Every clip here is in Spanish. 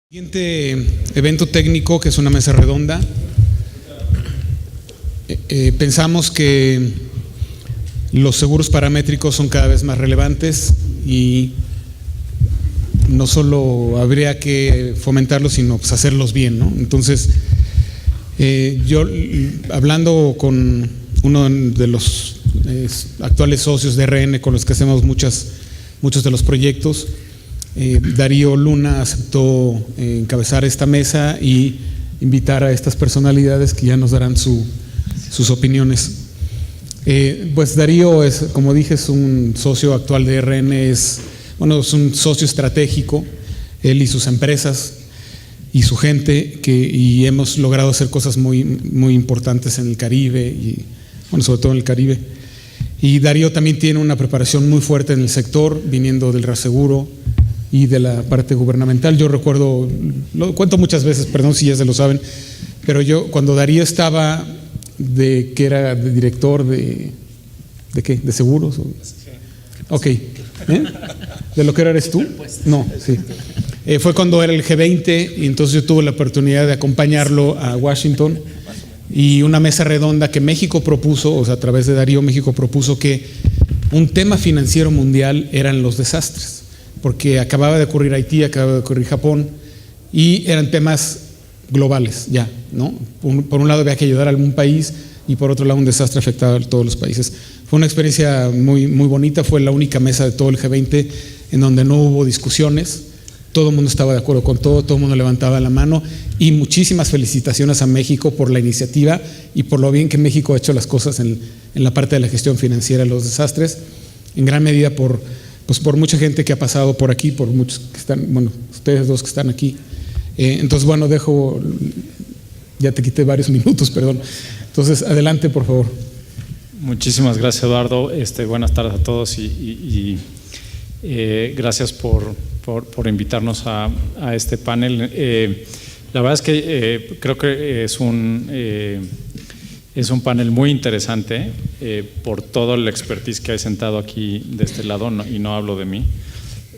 Siguiente evento técnico, que es una mesa redonda. Pensamos que los seguros paramétricos son cada vez más relevantes y no solo habría que fomentarlos, sino pues hacerlos bien, ¿no? Entonces, yo hablando con uno de los actuales socios de RN con los que hacemos muchos de los proyectos, Darío Luna aceptó encabezar esta mesa y invitar a estas personalidades que ya nos darán sus opiniones. Pues Darío es, como dije, es un socio actual de RN, es un socio estratégico, él y sus empresas y su gente, y hemos logrado hacer cosas muy, muy importantes en el Caribe, y sobre todo en el Caribe. Y Darío también tiene una preparación muy fuerte en el sector, viniendo del reaseguro y de la parte gubernamental. Yo recuerdo, lo cuento muchas veces, perdón si ya se lo saben, pero yo cuando Darío estaba que era de director ¿de qué? ¿De seguros? Ok. ¿De lo que eres tú? No, sí. Fue cuando era el G20 y entonces yo tuve la oportunidad de acompañarlo a Washington y una mesa redonda que México propuso, o sea, a través de Darío México propuso que un tema financiero mundial eran los desastres, porque acababa de ocurrir Haití, acababa de ocurrir Japón y eran temas globales ya, ¿no? Por un lado había que ayudar a algún país y por otro lado un desastre afectaba a todos los países. Fue una experiencia muy, muy bonita, fue la única mesa de todo el G20 en donde no hubo discusiones, todo el mundo estaba de acuerdo con todo el mundo levantaba la mano, y muchísimas felicitaciones a México por la iniciativa y por lo bien que México ha hecho las cosas en la parte de la gestión financiera de los desastres, en gran medida por mucha gente que ha pasado por aquí, por muchos que están, ustedes dos que están aquí. Entonces, ya te quité varios minutos, perdón. Entonces, adelante, por favor. Muchísimas gracias, Eduardo. Buenas tardes a todos y gracias por invitarnos a este panel. La verdad es que creo que es un panel muy interesante por toda la expertise que hay sentado aquí de este lado, y no hablo de mí.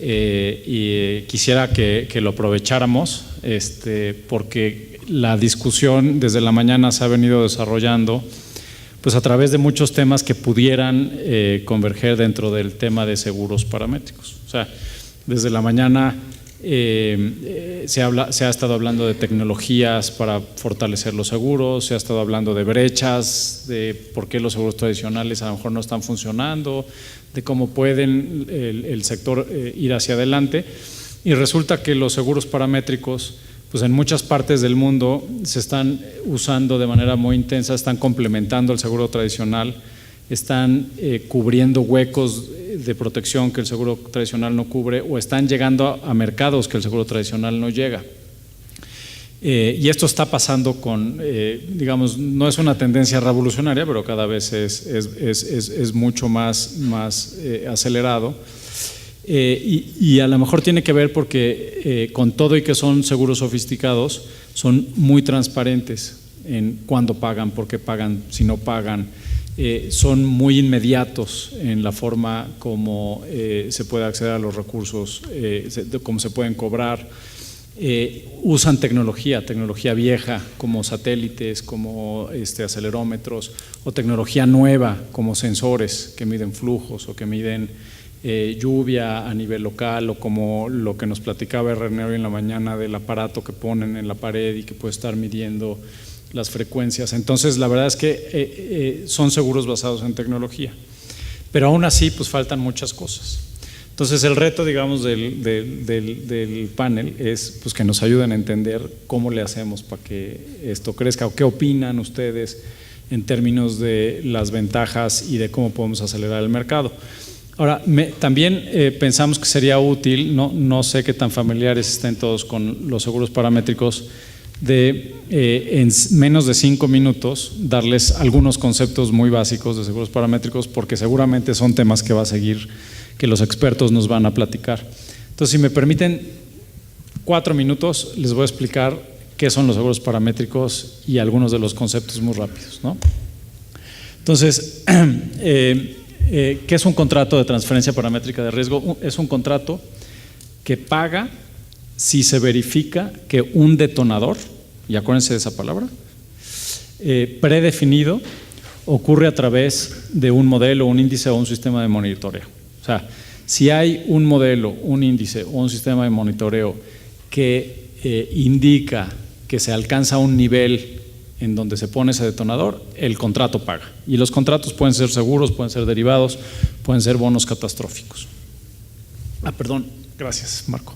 Y quisiera que lo aprovecháramos porque la discusión desde la mañana se ha venido desarrollando pues a través de muchos temas que pudieran converger dentro del tema de seguros paramétricos. O sea, desde la mañana se ha estado hablando de tecnologías para fortalecer los seguros, se ha estado hablando de brechas, de por qué los seguros tradicionales a lo mejor no están funcionando, de cómo pueden el sector ir hacia adelante, y resulta que los seguros paramétricos pues en muchas partes del mundo se están usando de manera muy intensa, están complementando el seguro tradicional, están cubriendo huecos de protección que el seguro tradicional no cubre, o están llegando a mercados que el seguro tradicional no llega. Y esto está pasando digamos, no es una tendencia revolucionaria, pero cada vez es mucho más acelerado. Y a lo mejor tiene que ver porque con todo y que son seguros sofisticados, son muy transparentes en cuándo pagan, por qué pagan, si no pagan. Son muy inmediatos en la forma como se puede acceder a los recursos, cómo se pueden cobrar. Usan tecnología vieja como satélites, como acelerómetros, o tecnología nueva como sensores que miden flujos o que miden lluvia a nivel local, o como lo que nos platicaba René hoy en la mañana del aparato que ponen en la pared y que puede estar midiendo las frecuencias. Entonces, la verdad es que son seguros basados en tecnología, pero aún así pues faltan muchas cosas. Entonces, el reto, digamos, del panel es pues que nos ayuden a entender cómo le hacemos para que esto crezca, o qué opinan ustedes en términos de las ventajas y de cómo podemos acelerar el mercado. Ahora, también pensamos que sería útil, no sé qué tan familiares estén todos con los seguros paramétricos, en menos de 5 minutos darles algunos conceptos muy básicos de seguros paramétricos, porque seguramente son temas que va a seguir, que los expertos nos van a platicar. Entonces, si me permiten 4 minutos, les voy a explicar qué son los seguros paramétricos y algunos de los conceptos muy rápidos, ¿no? Entonces, ¿qué es un contrato de transferencia paramétrica de riesgo? Es un contrato que paga si se verifica que un detonador, y acuérdense de esa palabra, predefinido, ocurre a través de un modelo, un índice o un sistema de monitoreo. O sea, si hay un modelo, un índice o un sistema de monitoreo que indica que se alcanza un nivel en donde se pone ese detonador, el contrato paga. Y los contratos pueden ser seguros, pueden ser derivados, pueden ser bonos catastróficos. Perdón, gracias, Marco.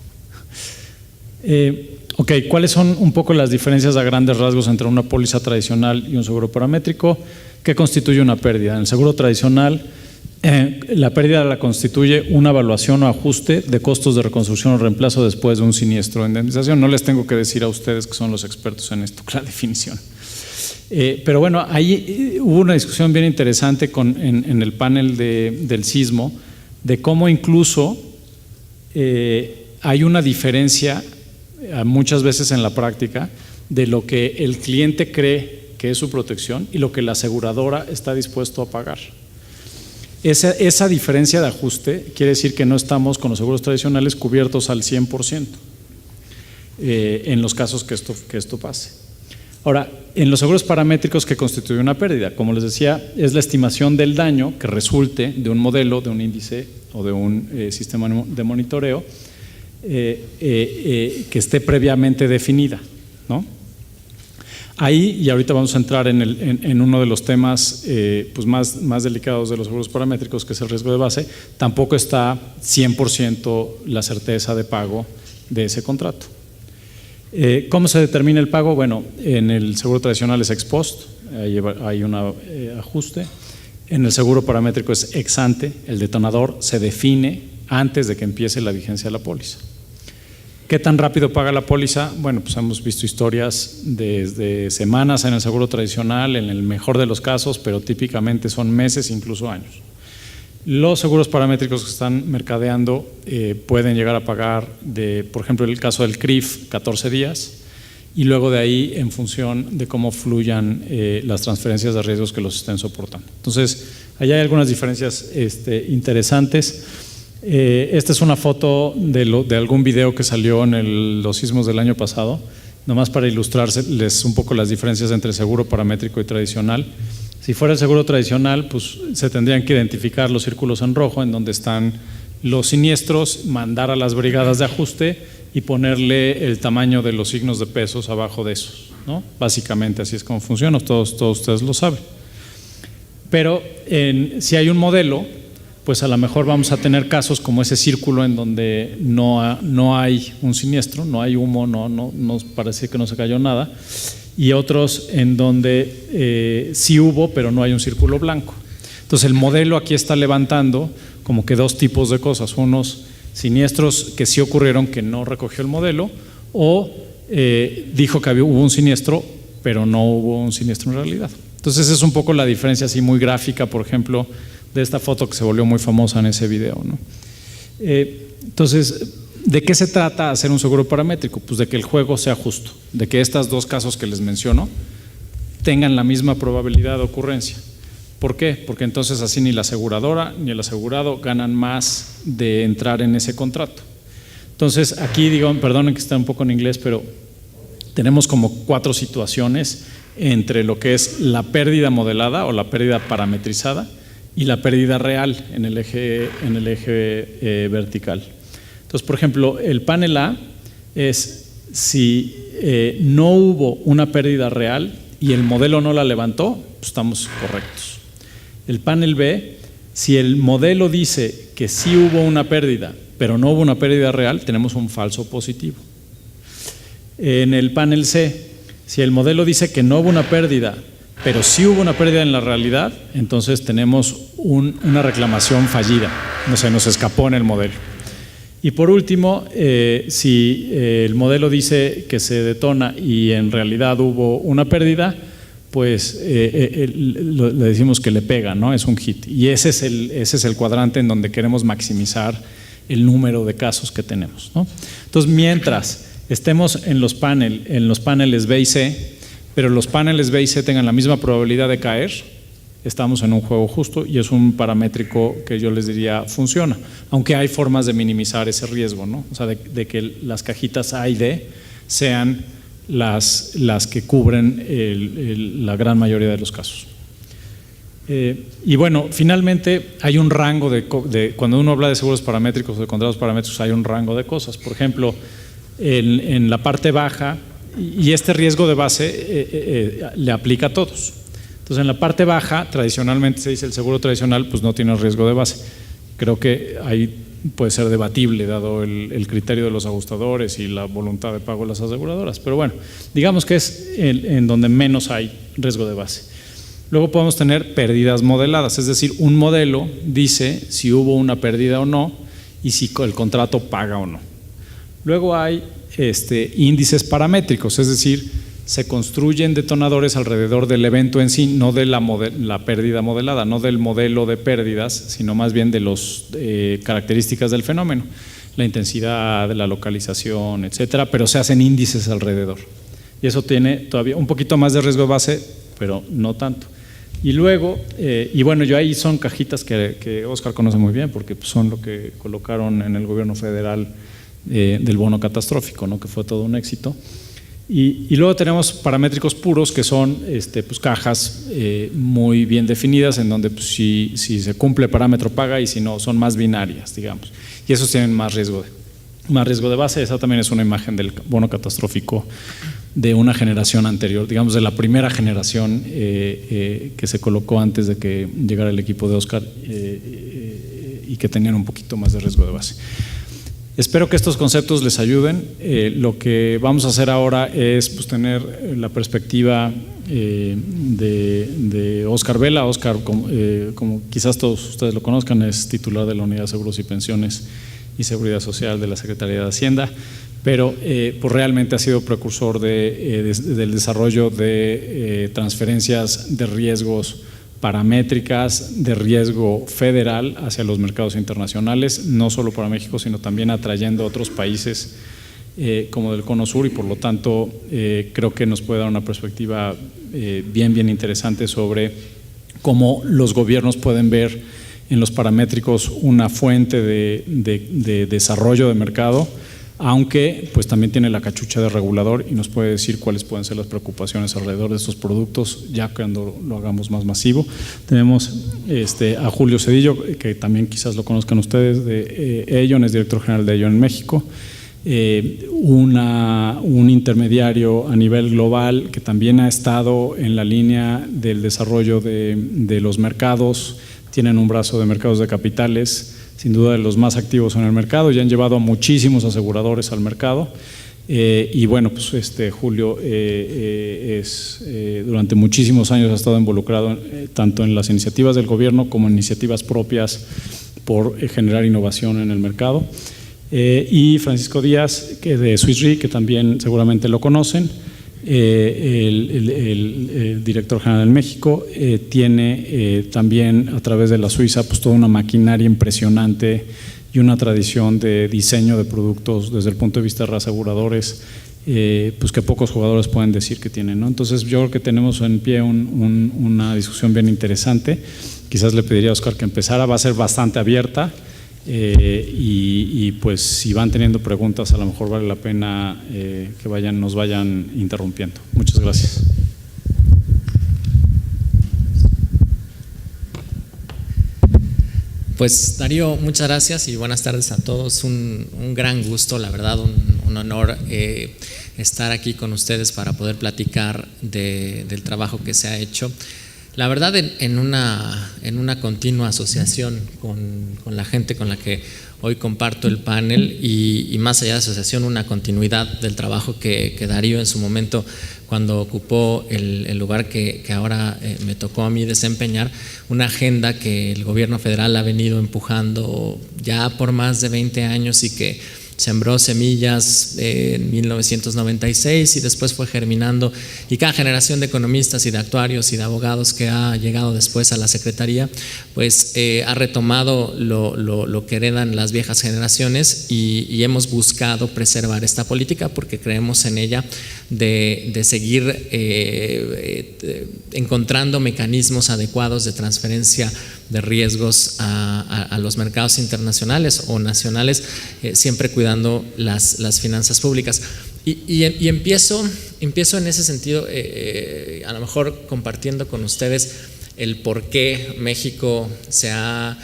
Ok, ¿cuáles son un poco las diferencias a grandes rasgos entre una póliza tradicional y un seguro paramétrico? ¿Qué constituye una pérdida? En el seguro tradicional, la pérdida la constituye una evaluación o ajuste de costos de reconstrucción o reemplazo después de un siniestro o indemnización. No les tengo que decir a ustedes que son los expertos en esto, la definición. Pero bueno, ahí hubo una discusión bien interesante en el panel del sismo de cómo incluso hay una diferencia muchas veces en la práctica de lo que el cliente cree que es su protección y lo que la aseguradora está dispuesto a pagar. Esa diferencia de ajuste quiere decir que no estamos con los seguros tradicionales cubiertos al 100% en los casos que esto pase. Ahora, en los seguros paramétricos, ¿qué constituye una pérdida? Como les decía, es la estimación del daño que resulte de un modelo, de un índice o de un sistema de monitoreo que esté previamente definida, ¿no? Ahí, y ahorita vamos a entrar en uno de los temas pues más delicados de los seguros paramétricos, que es el riesgo de base, tampoco está 100% la certeza de pago de ese contrato. ¿Cómo se determina el pago? Bueno, en el seguro tradicional es ex post, hay un ajuste. En el seguro paramétrico es ex ante, el detonador se define antes de que empiece la vigencia de la póliza. ¿Qué tan rápido paga la póliza? Bueno, pues hemos visto historias desde semanas en el seguro tradicional, en el mejor de los casos, pero típicamente son meses, incluso años. Los seguros paramétricos que están mercadeando pueden llegar a pagar, por ejemplo, en el caso del CRIF, 14 días, y luego de ahí en función de cómo fluyan las transferencias de riesgos que los estén soportando. Entonces, allá hay algunas diferencias interesantes. Esta es una foto de algún video que salió en los sismos del año pasado, nomás para ilustrarles un poco las diferencias entre seguro paramétrico y tradicional. Si fuera el seguro tradicional, pues se tendrían que identificar los círculos en rojo en donde están los siniestros, mandar a las brigadas de ajuste y ponerle el tamaño de los signos de pesos abajo de esos, ¿no? Básicamente así es como funciona, todos ustedes lo saben. Pero si hay un modelo, pues a lo mejor vamos a tener casos como ese círculo en donde no hay un siniestro, no hay humo, no parece que no se cayó nada, y otros en donde sí hubo, pero no hay un círculo blanco. Entonces el modelo aquí está levantando como que dos tipos de cosas, unos siniestros que sí ocurrieron que no recogió el modelo, o dijo que hubo un siniestro, pero no hubo un siniestro en realidad. Entonces es un poco la diferencia así muy gráfica, por ejemplo, de esta foto que se volvió muy famosa en ese video, ¿no? Entonces, ¿de qué se trata hacer un seguro paramétrico? Pues de que el juego sea justo, de que estos dos casos que les menciono tengan la misma probabilidad de ocurrencia. ¿Por qué? Porque entonces así ni la aseguradora ni el asegurado ganan más de entrar en ese contrato. Entonces, aquí digo, perdonen que está un poco en inglés, pero tenemos como 4 situaciones entre lo que es la pérdida modelada o la pérdida parametrizada y la pérdida real en el eje vertical. Entonces, por ejemplo, el panel A es si no hubo una pérdida real y el modelo no la levantó, pues estamos correctos. El panel B, si el modelo dice que sí hubo una pérdida, pero no hubo una pérdida real, tenemos un falso positivo. En el panel C, si el modelo dice que no hubo una pérdida, pero sí hubo una pérdida en la realidad, entonces tenemos una reclamación fallida, no se nos escapó en el modelo. Y por último, si el modelo dice que se detona y en realidad hubo una pérdida, pues le decimos que le pega, ¿no? Es un hit. Y ese es el cuadrante en donde queremos maximizar el número de casos que tenemos, ¿no? Entonces, mientras estemos en los paneles B y C, pero los paneles B y C tengan la misma probabilidad de caer, estamos en un juego justo y es un paramétrico que yo les diría funciona, aunque hay formas de minimizar ese riesgo, ¿no? O sea, de que las cajitas A y D sean las que cubren la gran mayoría de los casos. Y bueno, finalmente hay un rango cuando uno habla de seguros paramétricos o de contratos paramétricos, hay un rango de cosas. Por ejemplo, en la parte baja, y este riesgo de base le aplica a todos. Entonces, en la parte baja, tradicionalmente se dice el seguro tradicional, pues no tiene riesgo de base. Creo que ahí puede ser debatible, dado el criterio de los ajustadores y la voluntad de pago de las aseguradoras. Pero bueno, digamos que es en donde menos hay riesgo de base. Luego podemos tener pérdidas modeladas, es decir, un modelo dice si hubo una pérdida o no y si el contrato paga o no. Luego hay índices paramétricos, es decir, se construyen detonadores alrededor del evento en sí, no de la pérdida modelada, no del modelo de pérdidas, sino más bien de las características del fenómeno, la intensidad, la localización, etcétera, pero se hacen índices alrededor. Y eso tiene todavía un poquito más de riesgo de base, pero no tanto. Y luego, y bueno, yo ahí son cajitas que Oscar conoce muy bien, porque son lo que colocaron en el gobierno federal del bono catastrófico, ¿no? Que fue todo un éxito. Y luego tenemos paramétricos puros, que son pues cajas muy bien definidas, en donde pues, si se cumple el parámetro paga, y si no, son más binarias, digamos. Y esos tienen más riesgo de base. Esa también es una imagen del bono catastrófico de una generación anterior, digamos de la primera generación que se colocó antes de que llegara el equipo de Oscar y que tenían un poquito más de riesgo de base. Espero que estos conceptos les ayuden. Lo que vamos a hacer ahora es pues, tener la perspectiva de Oscar Vela. Oscar, como quizás todos ustedes lo conozcan, es titular de la Unidad de Seguros y Pensiones y Seguridad Social de la Secretaría de Hacienda, pero pues realmente ha sido precursor del desarrollo de transferencias de riesgos paramétricas de riesgo federal hacia los mercados internacionales, no solo para México, sino también atrayendo a otros países como del Cono Sur, y por lo tanto creo que nos puede dar una perspectiva bien interesante sobre cómo los gobiernos pueden ver en los paramétricos una fuente de desarrollo de mercado, aunque pues también tiene la cachucha de regulador y nos puede decir cuáles pueden ser las preocupaciones alrededor de estos productos ya cuando lo hagamos más masivo. Tenemos a Julio Cedillo, que también quizás lo conozcan ustedes, de Aon, es director general de Aon en México, un intermediario a nivel global que también ha estado en la línea del desarrollo de los mercados. Tienen un brazo de mercados de capitales, sin duda de los más activos en el mercado, y han llevado a muchísimos aseguradores al mercado. Y bueno, pues Julio durante muchísimos años ha estado involucrado tanto en las iniciativas del gobierno como en iniciativas propias por generar innovación en el mercado. Y Francisco Díaz, que de Swiss Re, que también seguramente lo conocen, el director general en México, tiene también a través de la Suiza pues toda una maquinaria impresionante y una tradición de diseño de productos desde el punto de vista de reaseguradores, pues que pocos jugadores pueden decir que tienen, ¿no? Entonces yo creo que tenemos en pie una discusión bien interesante. Quizás le pediría a Oscar que empezara, va a ser bastante abierta. Y pues si van teniendo preguntas, a lo mejor vale la pena que nos vayan interrumpiendo. Muchas gracias. Pues Darío, muchas gracias y buenas tardes a todos. Un gran gusto, la verdad, un honor estar aquí con ustedes para poder platicar del trabajo que se ha hecho. La verdad, en una continua asociación con la gente con la que hoy comparto el panel y más allá de asociación, una continuidad del trabajo que Darío en su momento, cuando ocupó el lugar que ahora me tocó a mí desempeñar, una agenda que el gobierno federal ha venido empujando ya por más de 20 años y que sembró semillas en 1996 y después fue germinando, y cada generación de economistas y de actuarios y de abogados que ha llegado después a la Secretaría pues ha retomado lo que heredan las viejas generaciones y hemos buscado preservar esta política porque creemos en ella de seguir encontrando mecanismos adecuados de transferencia de riesgos a los mercados internacionales o nacionales, siempre cuidando las finanzas públicas. Y empiezo en ese sentido, a lo mejor compartiendo con ustedes el por qué México se ha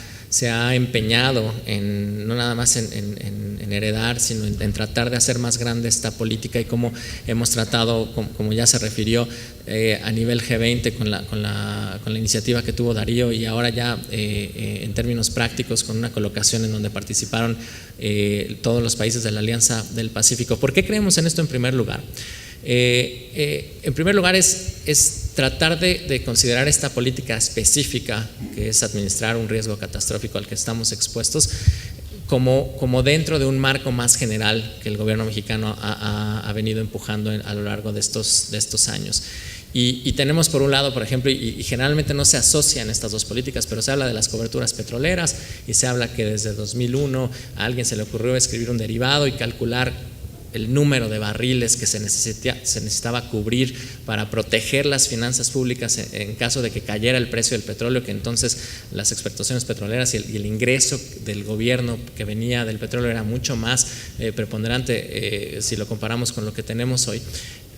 empeñado en no nada más en heredar, sino en tratar de hacer más grande esta política, y cómo hemos tratado, como ya se refirió, a nivel G20 con la iniciativa que tuvo Darío, y ahora ya en términos prácticos con una colocación en donde participaron todos los países de la Alianza del Pacífico. ¿Por qué creemos en esto en primer lugar? En primer lugar es tratar de considerar esta política específica, que es administrar un riesgo catastrófico al que estamos expuestos, como dentro de un marco más general que el gobierno mexicano ha venido empujando a lo largo de estos años. Y tenemos por un lado, por ejemplo, y generalmente no se asocian estas dos políticas, pero se habla de las coberturas petroleras y se habla que desde 2001 a alguien se le ocurrió escribir un derivado y calcular el número de barriles que se necesitaba cubrir para proteger las finanzas públicas en caso de que cayera el precio del petróleo, que entonces las exportaciones petroleras y el ingreso del gobierno que venía del petróleo era mucho más preponderante si lo comparamos con lo que tenemos hoy.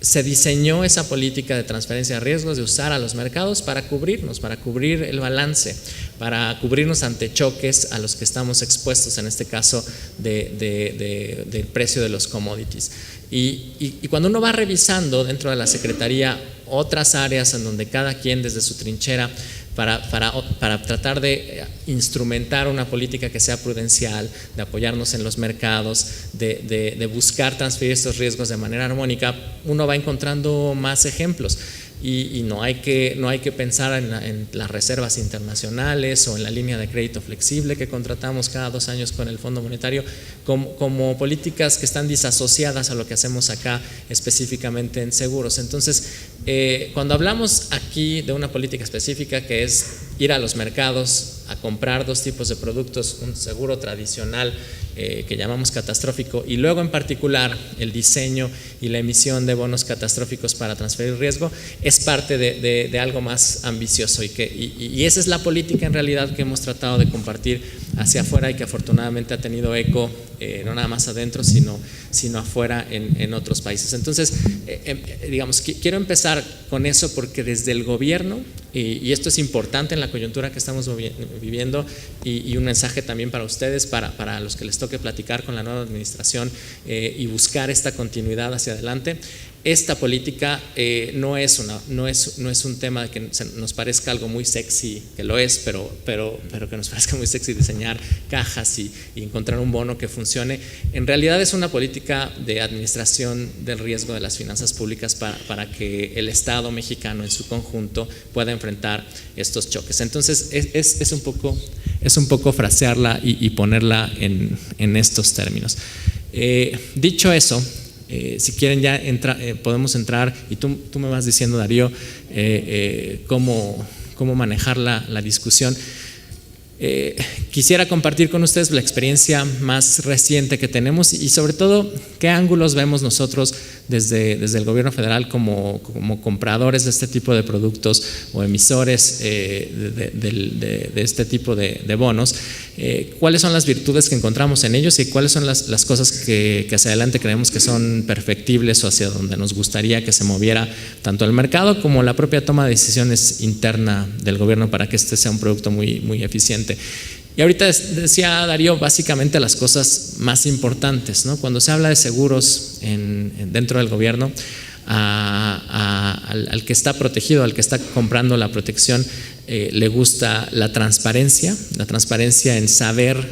Se diseñó esa política de transferencia de riesgos, de usar a los mercados para cubrirnos, para cubrir el balance, para cubrirnos ante choques a los que estamos expuestos, en este caso del precio de los commodities. Y cuando uno va revisando dentro de la Secretaría otras áreas en donde cada quien desde su trinchera para tratar de instrumentar una política que sea prudencial, de apoyarnos en los mercados, de buscar transferir estos riesgos de manera armónica, uno va encontrando más ejemplos. Y no hay que pensar en las reservas internacionales o en la línea de crédito flexible que contratamos cada 2 años con el Fondo Monetario como políticas que están disasociadas a lo que hacemos acá específicamente en seguros. Entonces, cuando hablamos aquí de una política específica, que es ir a los mercados a comprar 2 tipos de productos, un seguro tradicional que llamamos catastrófico, y luego en particular el diseño y la emisión de bonos catastróficos para transferir riesgo, es parte de algo más ambicioso, y esa es la política en realidad que hemos tratado de compartir hacia afuera y que afortunadamente ha tenido eco no nada más adentro sino afuera en otros países. Entonces, digamos, quiero empezar con eso porque desde el gobierno, y esto es importante en la coyuntura que estamos viviendo, y un mensaje también para ustedes, para los que les toque platicar con la nueva administración y buscar esta continuidad hacia adelante. Esta política no es un tema de que nos parezca algo muy sexy, que lo es, pero que nos parezca muy sexy diseñar cajas y encontrar un bono que funcione. En realidad es una política de administración del riesgo de las finanzas públicas para que el Estado mexicano en su conjunto pueda enfrentar estos choques. Entonces es un poco frasearla y ponerla en estos términos. Dicho eso, si quieren ya podemos entrar, y tú me vas diciendo, Darío, cómo manejar la discusión. Quisiera compartir con ustedes la experiencia más reciente que tenemos y sobre todo qué ángulos vemos nosotros desde el gobierno federal como compradores de este tipo de productos o emisores de este tipo de bonos. Cuáles son las virtudes que encontramos en ellos y cuáles son las cosas que hacia adelante creemos que son perfectibles o hacia donde nos gustaría que se moviera tanto el mercado como la propia toma de decisiones interna del gobierno para que este sea un producto muy, muy eficiente. Y ahorita decía Darío básicamente las cosas más importantes, ¿no? Cuando se habla de seguros dentro del gobierno, al que está protegido, al que está comprando la protección, le gusta la transparencia en saber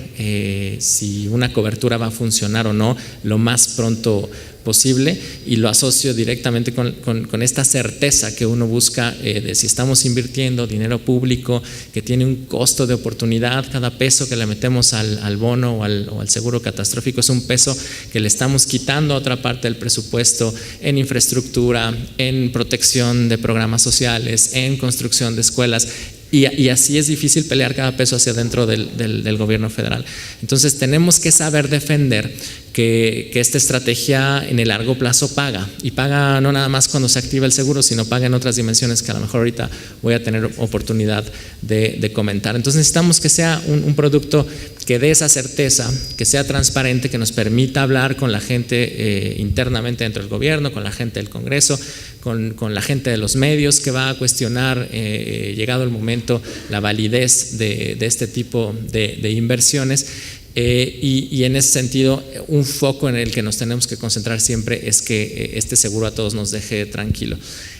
si una cobertura va a funcionar o no lo más pronto posible, y lo asocio directamente con esta certeza que uno busca de si estamos invirtiendo dinero público que tiene un costo de oportunidad. Cada peso que le metemos al bono o al seguro catastrófico es un peso que le estamos quitando a otra parte del presupuesto en infraestructura, en protección de programas sociales, en construcción de escuelas. Y así es difícil pelear cada peso hacia adentro del gobierno federal. Entonces tenemos que saber defender que esta estrategia en el largo plazo paga, y paga no nada más cuando se activa el seguro, sino paga en otras dimensiones que a lo mejor ahorita voy a tener oportunidad de comentar. Entonces necesitamos que sea un producto que dé esa certeza, que sea transparente, que nos permita hablar con la gente internamente dentro del gobierno, con la gente del Congreso, con la gente de los medios, que va a cuestionar, llegado el momento, la validez de este tipo de inversiones. Y en ese sentido, un foco en el que nos tenemos que concentrar siempre es que este seguro a todos nos deje tranquilo.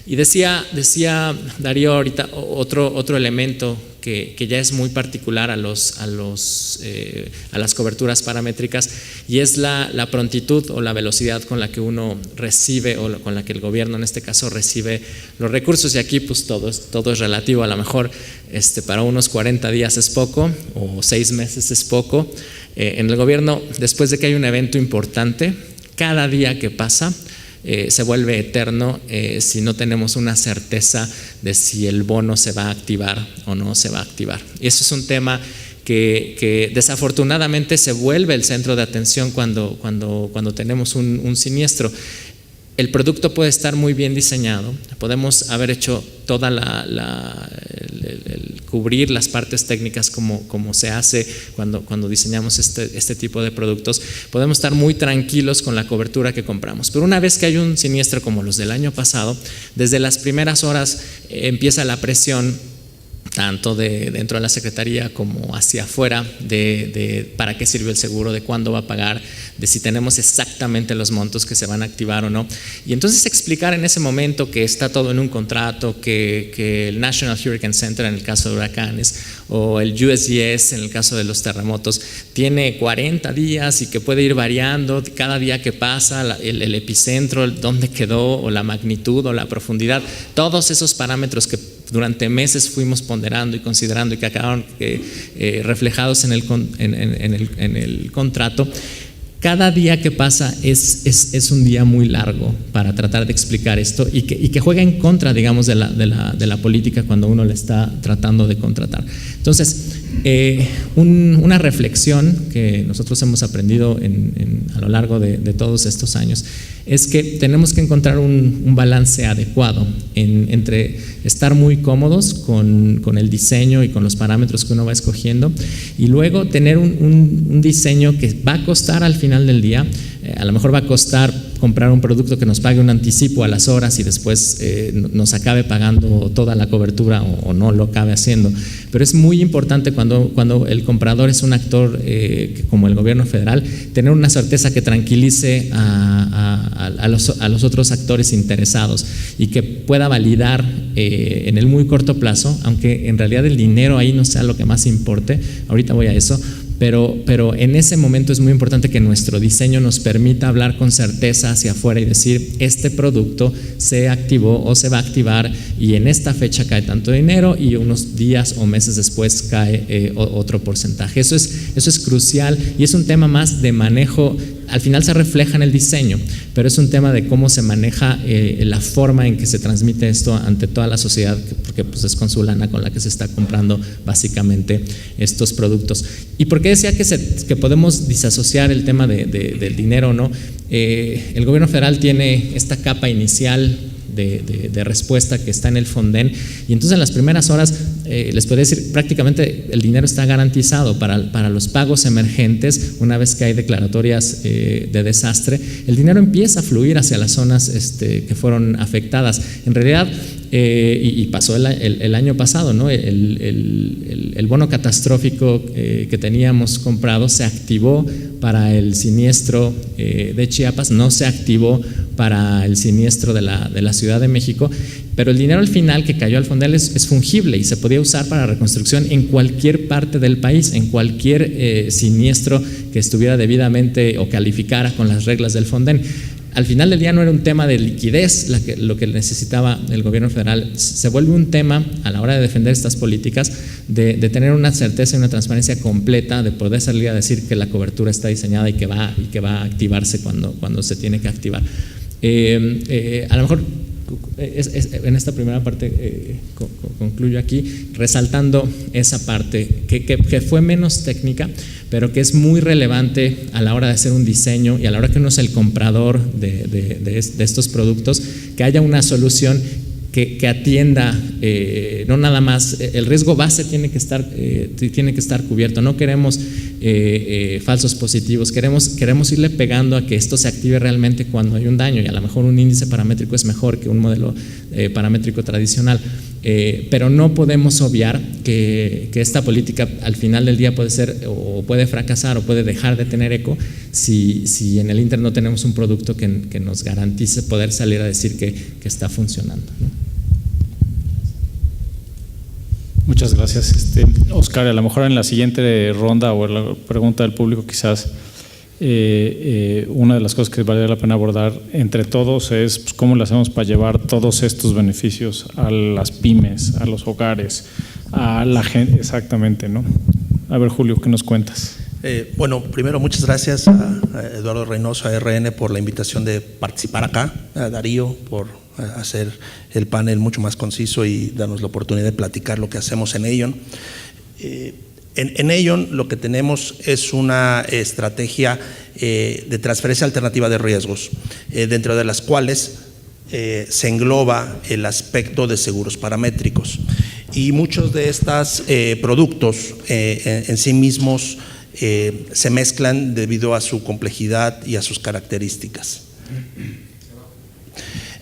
Y decía Darío ahorita otro elemento que ya es muy particular a las coberturas paramétricas, y es la prontitud o la velocidad con la que uno recibe, o con la que el gobierno en este caso recibe los recursos. Y aquí pues todo es relativo. A lo mejor para unos 40 días es poco, o 6 meses es poco. En el gobierno, después de que hay un evento importante, cada día que pasa se vuelve eterno si no tenemos una certeza de si el bono se va a activar o no se va a activar. Y eso es un tema que desafortunadamente se vuelve el centro de atención cuando tenemos un siniestro. El producto puede estar muy bien diseñado, podemos haber hecho toda cubrir las partes técnicas como se hace cuando diseñamos este tipo de productos. Podemos estar muy tranquilos con la cobertura que compramos, pero una vez que hay un siniestro como los del año pasado, desde las primeras horas empieza la presión, tanto dentro de la Secretaría como hacia afuera, de para qué sirve el seguro, de cuándo va a pagar, de si tenemos exactamente los montos que se van a activar o no. Y entonces explicar en ese momento que está todo en un contrato, que el National Hurricane Center en el caso de huracanes, o el USGS en el caso de los terremotos, tiene 40 días y que puede ir variando cada día que pasa, el epicentro, dónde quedó, o la magnitud o la profundidad, todos esos parámetros que durante meses fuimos ponderando y considerando y que acabaron reflejados en el contrato. Cada día que pasa es un día muy largo para tratar de explicar esto, y que juega en contra, digamos, de la política cuando uno le está tratando de contratar. Entonces, una reflexión que nosotros hemos aprendido a lo largo de todos estos años es que tenemos que encontrar un balance adecuado entre estar muy cómodos con el diseño y con los parámetros que uno va escogiendo, y luego tener un diseño que va a costar al final del día. A lo mejor va a costar comprar un producto que nos pague un anticipo a las horas y después nos acabe pagando toda la cobertura, o no lo acabe haciendo. Pero es muy importante cuando el comprador es un actor como el gobierno federal, tener una certeza que tranquilice a los otros actores interesados, y que pueda validar en el muy corto plazo, aunque en realidad el dinero ahí no sea lo que más importe. Ahorita voy a eso. Pero en ese momento es muy importante que nuestro diseño nos permita hablar con certeza hacia afuera y decir: este producto se activó o se va a activar, y en esta fecha cae tanto dinero, y unos días o meses después cae otro porcentaje. Eso es crucial, y es un tema más de manejo. Al final se refleja en el diseño, pero es un tema de cómo se maneja la forma en que se transmite esto ante toda la sociedad, porque pues es con su lana con la que se está comprando básicamente estos productos. ¿Y por qué decía que podemos disasociar el tema del dinero, no? El gobierno federal tiene esta capa inicial de respuesta que está en el Fonden, y entonces en las primeras horas les podría decir prácticamente el dinero está garantizado para los pagos emergentes. Una vez que hay declaratorias de desastre, el dinero empieza a fluir hacia las zonas que fueron afectadas. En realidad, y pasó el año pasado, ¿no? El bono catastrófico que teníamos comprado se activó para el siniestro de Chiapas, no se activó para el siniestro de la Ciudad de México, pero el dinero al final que cayó al Fonden es fungible y se podía usar para reconstrucción en cualquier parte del país, en cualquier siniestro que estuviera debidamente o calificara con las reglas del Fonden. al final del día no era un tema de liquidez lo que necesitaba el gobierno federal, se vuelve un tema a la hora de defender estas políticas de tener una certeza y una transparencia completa, de poder salir a decir que la cobertura está diseñada y que va a activarse cuando se tiene que activar. A lo mejor en esta primera parte concluyo aquí resaltando esa parte que fue menos técnica, pero que es muy relevante a la hora de hacer un diseño y a la hora que uno es el comprador de estos productos, que haya una solución que atienda no nada más el riesgo base tiene que estar cubierto. No queremos falsos positivos, queremos irle pegando a que esto se active realmente cuando hay un daño, y a lo mejor un índice paramétrico es mejor que un modelo paramétrico tradicional, pero no podemos obviar que esta política al final del día puede ser o puede fracasar o puede dejar de tener eco si en el Inter no tenemos un producto que nos garantice poder salir a decir que está funcionando, ¿no? Muchas gracias, Oscar. A lo mejor en la siguiente ronda o en la pregunta del público quizás una de las cosas que vale la pena abordar entre todos es pues, cómo lo hacemos para llevar todos estos beneficios a las pymes, a los hogares, a la gente, exactamente, ¿no? A ver, Julio, ¿qué nos cuentas? Bueno, primero muchas gracias a Eduardo Reynoso, a RN, por la invitación de participar acá, a Darío por hacer el panel mucho más conciso y darnos la oportunidad de platicar lo que hacemos en Aion. En Aion lo que tenemos es una estrategia de transferencia alternativa de riesgos, dentro de las cuales se engloba el aspecto de seguros paramétricos, y muchos de estos productos en sí mismos se mezclan debido a su complejidad y a sus características.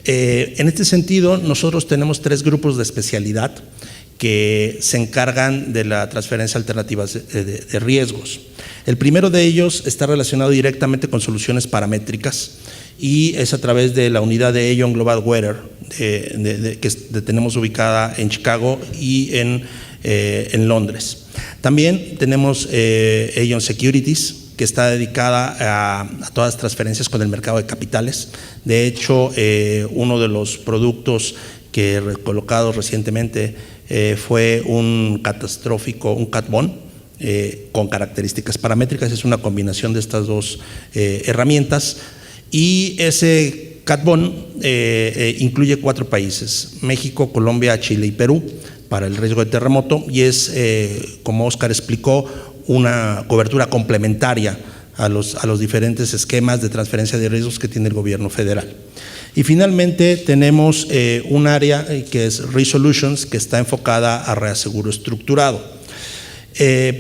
En este sentido, nosotros tenemos 3 grupos de especialidad que se encargan de la transferencia alternativa de riesgos. El primero de ellos está relacionado directamente con soluciones paramétricas y es a través de la unidad de Aion Global Weather que tenemos ubicada en Chicago y en Londres. También tenemos Aion Securities, que está dedicada a todas las transferencias con el mercado de capitales. De hecho, uno de los productos que colocados recientemente fue un catastrófico, un cat bond con características paramétricas. Es una combinación de estas dos herramientas, y ese cat bond incluye 4 países: México, Colombia, Chile y Perú, para el riesgo de terremoto, y es, como Oscar explicó, una cobertura complementaria a los diferentes esquemas de transferencia de riesgos que tiene el gobierno federal. Y finalmente tenemos un área que es Resolutions, que está enfocada a reaseguro estructurado.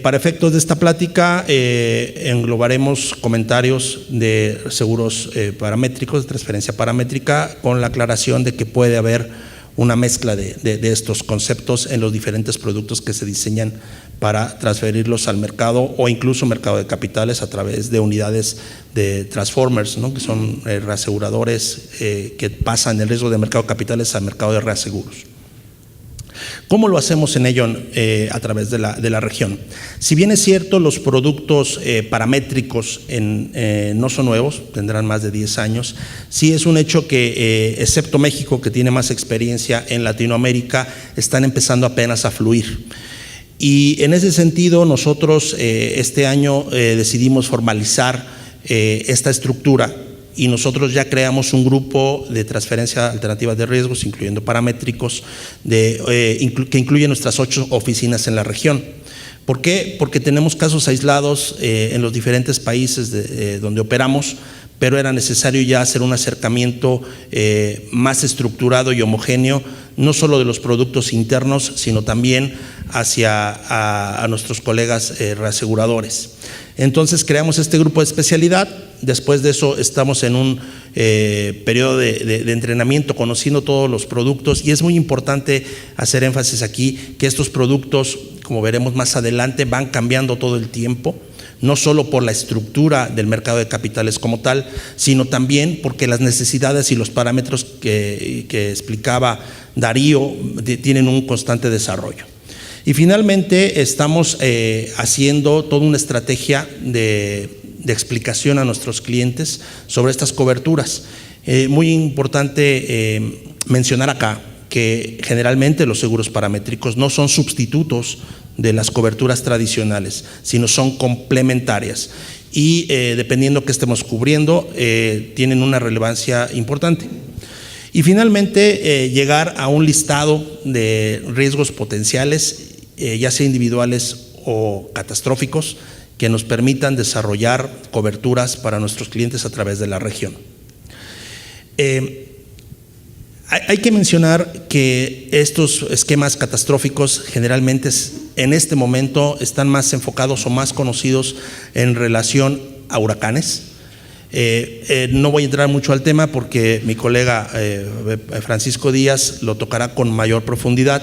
Para efectos de esta plática englobaremos comentarios de seguros paramétricos, de transferencia paramétrica, con la aclaración de que puede haber una mezcla de estos conceptos en los diferentes productos que se diseñan para transferirlos al mercado o incluso mercado de capitales a través de unidades de transformers, ¿no? Que son reaseguradores que pasan el riesgo de mercado de capitales al mercado de reaseguros. ¿Cómo lo hacemos en Aion a través de la región? Si bien es cierto, los productos paramétricos no son nuevos, tendrán más de 10 años, sí es un hecho que, excepto México, que tiene más experiencia en Latinoamérica, están empezando apenas a fluir. Y en ese sentido, nosotros este año decidimos formalizar esta estructura, y nosotros ya creamos un grupo de transferencia alternativa de riesgos, incluyendo paramétricos, que incluye nuestras 8 oficinas en la región. ¿Por qué? Porque tenemos casos aislados en los diferentes países donde operamos, pero era necesario ya hacer un acercamiento más estructurado y homogéneo, no solo de los productos internos, sino también hacia a nuestros colegas reaseguradores. Entonces creamos este grupo de especialidad. Después de eso estamos en un periodo de entrenamiento, conociendo todos los productos, y es muy importante hacer énfasis aquí que estos productos, como veremos más adelante, van cambiando todo el tiempo, no solo por la estructura del mercado de capitales como tal, sino también porque las necesidades y los parámetros que explicaba Darío tienen un constante desarrollo. Y finalmente estamos haciendo toda una estrategia de explicación a nuestros clientes sobre estas coberturas. Muy importante mencionar acá que generalmente los seguros paramétricos no son sustitutos de las coberturas tradicionales, sino son complementarias y dependiendo qué estemos cubriendo, tienen una relevancia importante. Y finalmente, llegar a un listado de riesgos potenciales, ya sea individuales o catastróficos, que nos permitan desarrollar coberturas para nuestros clientes a través de la región. Hay que mencionar que estos esquemas catastróficos generalmente en este momento están más enfocados o más conocidos en relación a huracanes. No voy a entrar mucho al tema porque mi colega Francisco Díaz lo tocará con mayor profundidad,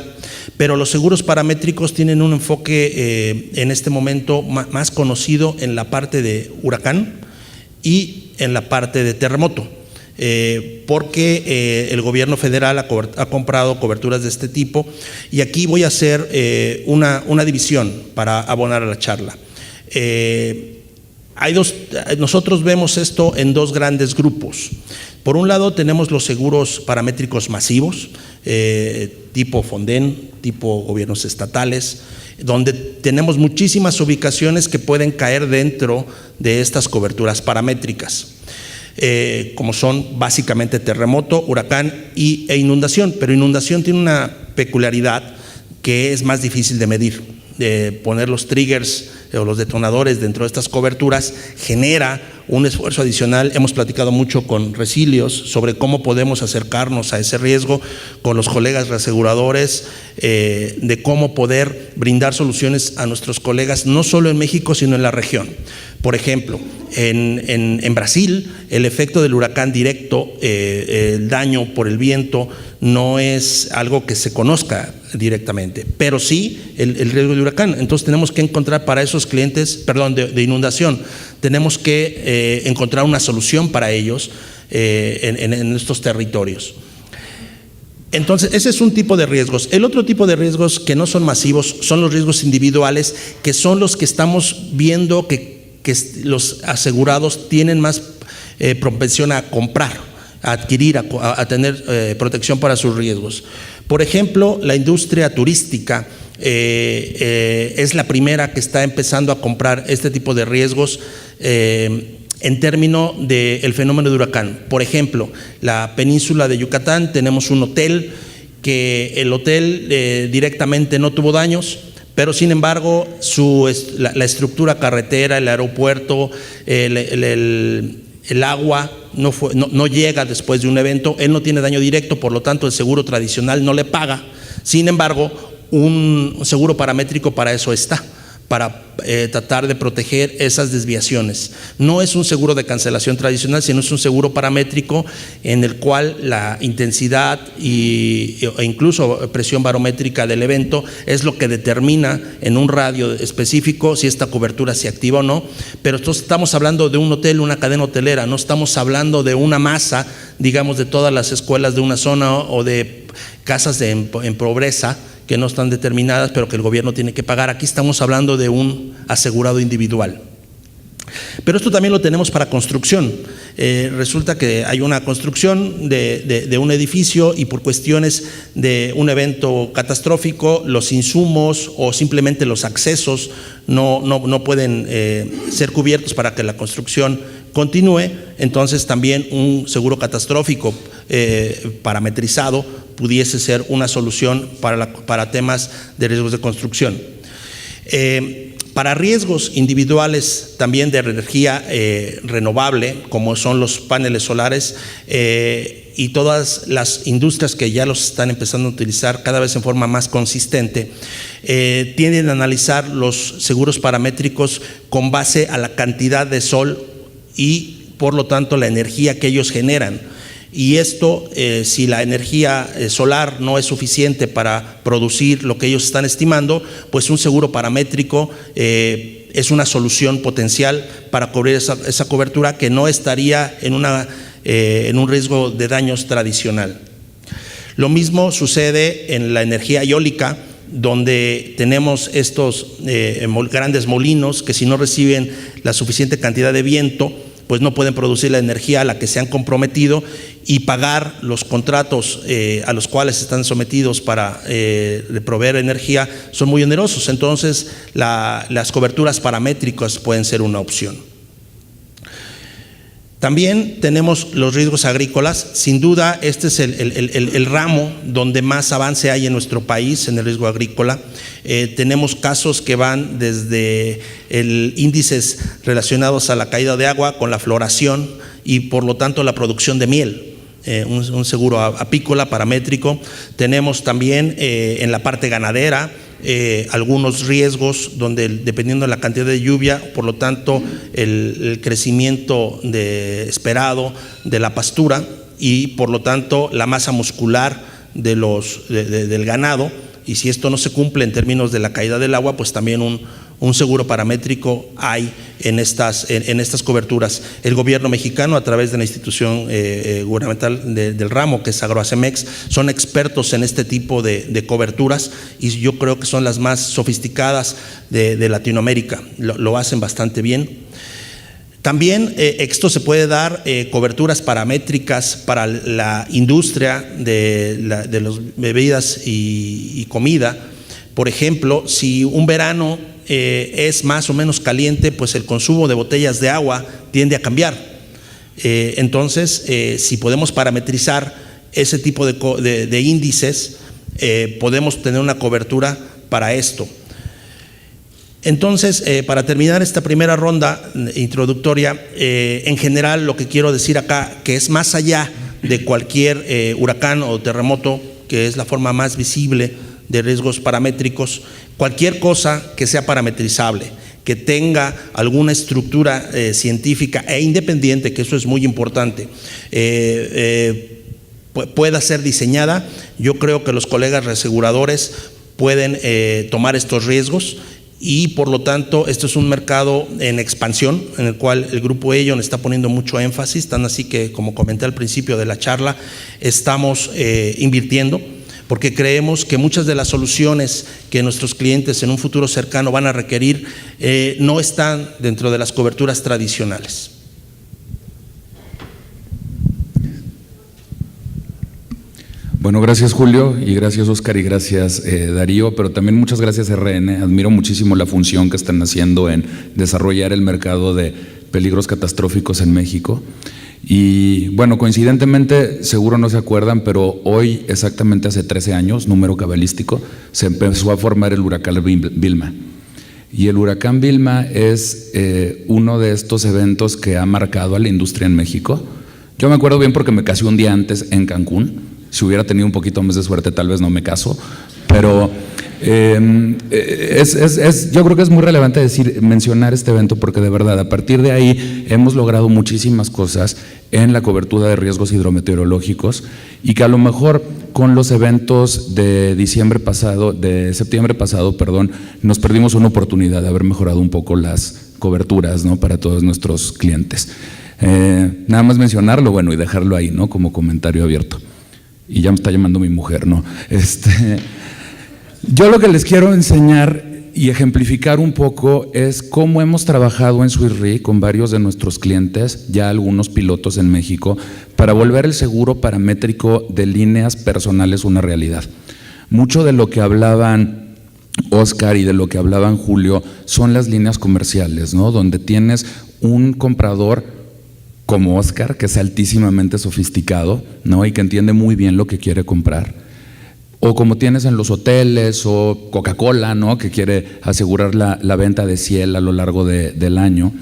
pero los seguros paramétricos tienen un enfoque en este momento más conocido en la parte de huracán y en la parte de terremoto. Porque el gobierno federal ha comprado coberturas de este tipo, y aquí voy a hacer una división para abonar a la charla. Nosotros vemos esto en dos grandes grupos. Por un lado tenemos los seguros paramétricos masivos, tipo Fonden, tipo gobiernos estatales, donde tenemos muchísimas ubicaciones que pueden caer dentro de estas coberturas paramétricas. Como son básicamente terremoto, huracán e inundación, pero inundación tiene una peculiaridad que es más difícil de medir. Poner los triggers o los detonadores dentro de estas coberturas genera un esfuerzo adicional. Hemos platicado mucho con Resilios sobre cómo podemos acercarnos a ese riesgo con los colegas reaseguradores, de cómo poder brindar soluciones a nuestros colegas, no solo en México, sino en la región. Por ejemplo, en Brasil, el efecto del huracán directo, el daño por el viento, no es algo que se conozca directamente, pero sí el riesgo de huracán. Entonces tenemos que encontrar para esos clientes, de inundación, tenemos que encontrar una solución para ellos en estos territorios. Entonces, ese es un tipo de riesgos. El otro tipo de riesgos que no son masivos son los riesgos individuales, que son los que estamos viendo que los asegurados tienen más propensión a comprar, a adquirir, a tener protección para sus riesgos. Por ejemplo, la industria turística es la primera que está empezando a comprar este tipo de riesgos en términos del fenómeno de huracán. Por ejemplo, la península de Yucatán, tenemos un hotel que el hotel directamente no tuvo daños, pero sin embargo la estructura carretera, el aeropuerto, el agua no llega después de un evento. Él no tiene daño directo, por lo tanto el seguro tradicional no le paga. Sin embargo, un seguro paramétrico para eso está, para tratar de proteger esas desviaciones. No es un seguro de cancelación tradicional, sino es un seguro paramétrico en el cual la intensidad e incluso presión barométrica del evento es lo que determina en un radio específico si esta cobertura se activa o no. Pero entonces estamos hablando de un hotel, una cadena hotelera, no estamos hablando de una masa, digamos, de todas las escuelas de una zona o de casas en pobreza que no están determinadas, pero que el gobierno tiene que pagar. Aquí estamos hablando de un asegurado individual. Pero esto también lo tenemos para construcción. Resulta que hay una construcción de un edificio y por cuestiones de un evento catastrófico, los insumos o simplemente los accesos no pueden ser cubiertos para que la construcción continúe. Entonces también un seguro catastrófico parametrizado pudiese ser una solución para temas de riesgos de construcción. Para riesgos individuales también de energía renovable, como son los paneles solares y todas las industrias que ya los están empezando a utilizar cada vez en forma más consistente, tienden a analizar los seguros paramétricos con base a la cantidad de sol y por lo tanto la energía que ellos generan. Y esto, si la energía solar no es suficiente para producir lo que ellos están estimando, pues un seguro paramétrico es una solución potencial para cubrir esa cobertura que no estaría en un riesgo de daños tradicional. Lo mismo sucede en la energía eólica, donde tenemos estos grandes molinos que si no reciben la suficiente cantidad de viento, pues no pueden producir la energía a la que se han comprometido, y pagar los contratos a los cuales están sometidos para proveer energía son muy onerosos. Entonces las coberturas paramétricas pueden ser una opción. También tenemos los riesgos agrícolas. Sin duda, este es el ramo donde más avance hay en nuestro país en el riesgo agrícola. Tenemos casos que van desde índices relacionados a la caída de agua con la floración y por lo tanto la producción de miel. Un seguro apícola paramétrico. Tenemos también en la parte ganadera algunos riesgos donde, dependiendo de la cantidad de lluvia, por lo tanto el crecimiento esperado de la pastura y por lo tanto la masa muscular del ganado, y si esto no se cumple en términos de la caída del agua, pues también un seguro paramétrico hay en estas coberturas. El gobierno mexicano, a través de la institución gubernamental del ramo, que es Agroacemex, son expertos en este tipo de coberturas, y yo creo que son las más sofisticadas de Latinoamérica. Lo hacen bastante bien. También esto se puede dar coberturas paramétricas para la industria de las bebidas y comida. Por ejemplo, si un verano es más o menos caliente, pues el consumo de botellas de agua tiende a cambiar. Entonces, si podemos parametrizar ese tipo de índices, podemos tener una cobertura para esto. Entonces, para terminar esta primera ronda introductoria, en general lo que quiero decir acá, que es más allá de cualquier huracán o terremoto, que es la forma más visible de riesgos paramétricos, cualquier cosa que sea parametrizable, que tenga alguna estructura científica e independiente, que eso es muy importante, pueda ser diseñada. Yo creo que los colegas reaseguradores pueden tomar estos riesgos, y por lo tanto esto es un mercado en expansión en el cual el grupo Ellon está poniendo mucho énfasis, tan así que, como comenté al principio de la charla, estamos invirtiendo, porque creemos que muchas de las soluciones que nuestros clientes en un futuro cercano van a requerir no están dentro de las coberturas tradicionales. Bueno, gracias Julio, y gracias Oscar, y gracias Darío, pero también muchas gracias RN. Admiro muchísimo la función que están haciendo en desarrollar el mercado de peligros catastróficos en México. Y bueno, coincidentemente, seguro no se acuerdan, pero hoy, exactamente hace 13 años, número cabalístico, se empezó a formar el huracán Vilma. Y el huracán Vilma es uno de estos eventos que ha marcado a la industria en México. Yo me acuerdo bien porque me casé un día antes en Cancún. Si hubiera tenido un poquito más de suerte, tal vez no me caso, pero yo creo que es muy relevante mencionar este evento, porque de verdad, a partir de ahí hemos logrado muchísimas cosas en la cobertura de riesgos hidrometeorológicos, y que a lo mejor con los eventos de septiembre pasado, nos perdimos una oportunidad de haber mejorado un poco las coberturas, ¿no?, para todos nuestros clientes. Nada más mencionarlo, bueno, y dejarlo ahí, ¿no?, como comentario abierto. Y ya me está llamando mi mujer, ¿no? Yo lo que les quiero enseñar y ejemplificar un poco es cómo hemos trabajado en Swiss Re con varios de nuestros clientes, ya algunos pilotos en México, para volver el seguro paramétrico de líneas personales una realidad. Mucho de lo que hablaban Oscar y de lo que hablaban Julio son las líneas comerciales, ¿no?, donde tienes un comprador como Oscar, que es altísimamente sofisticado, ¿no?, y que entiende muy bien lo que quiere comprar, o como tienes en los hoteles, o Coca-Cola, ¿no?, que quiere asegurar la venta de Ciel a lo largo del año,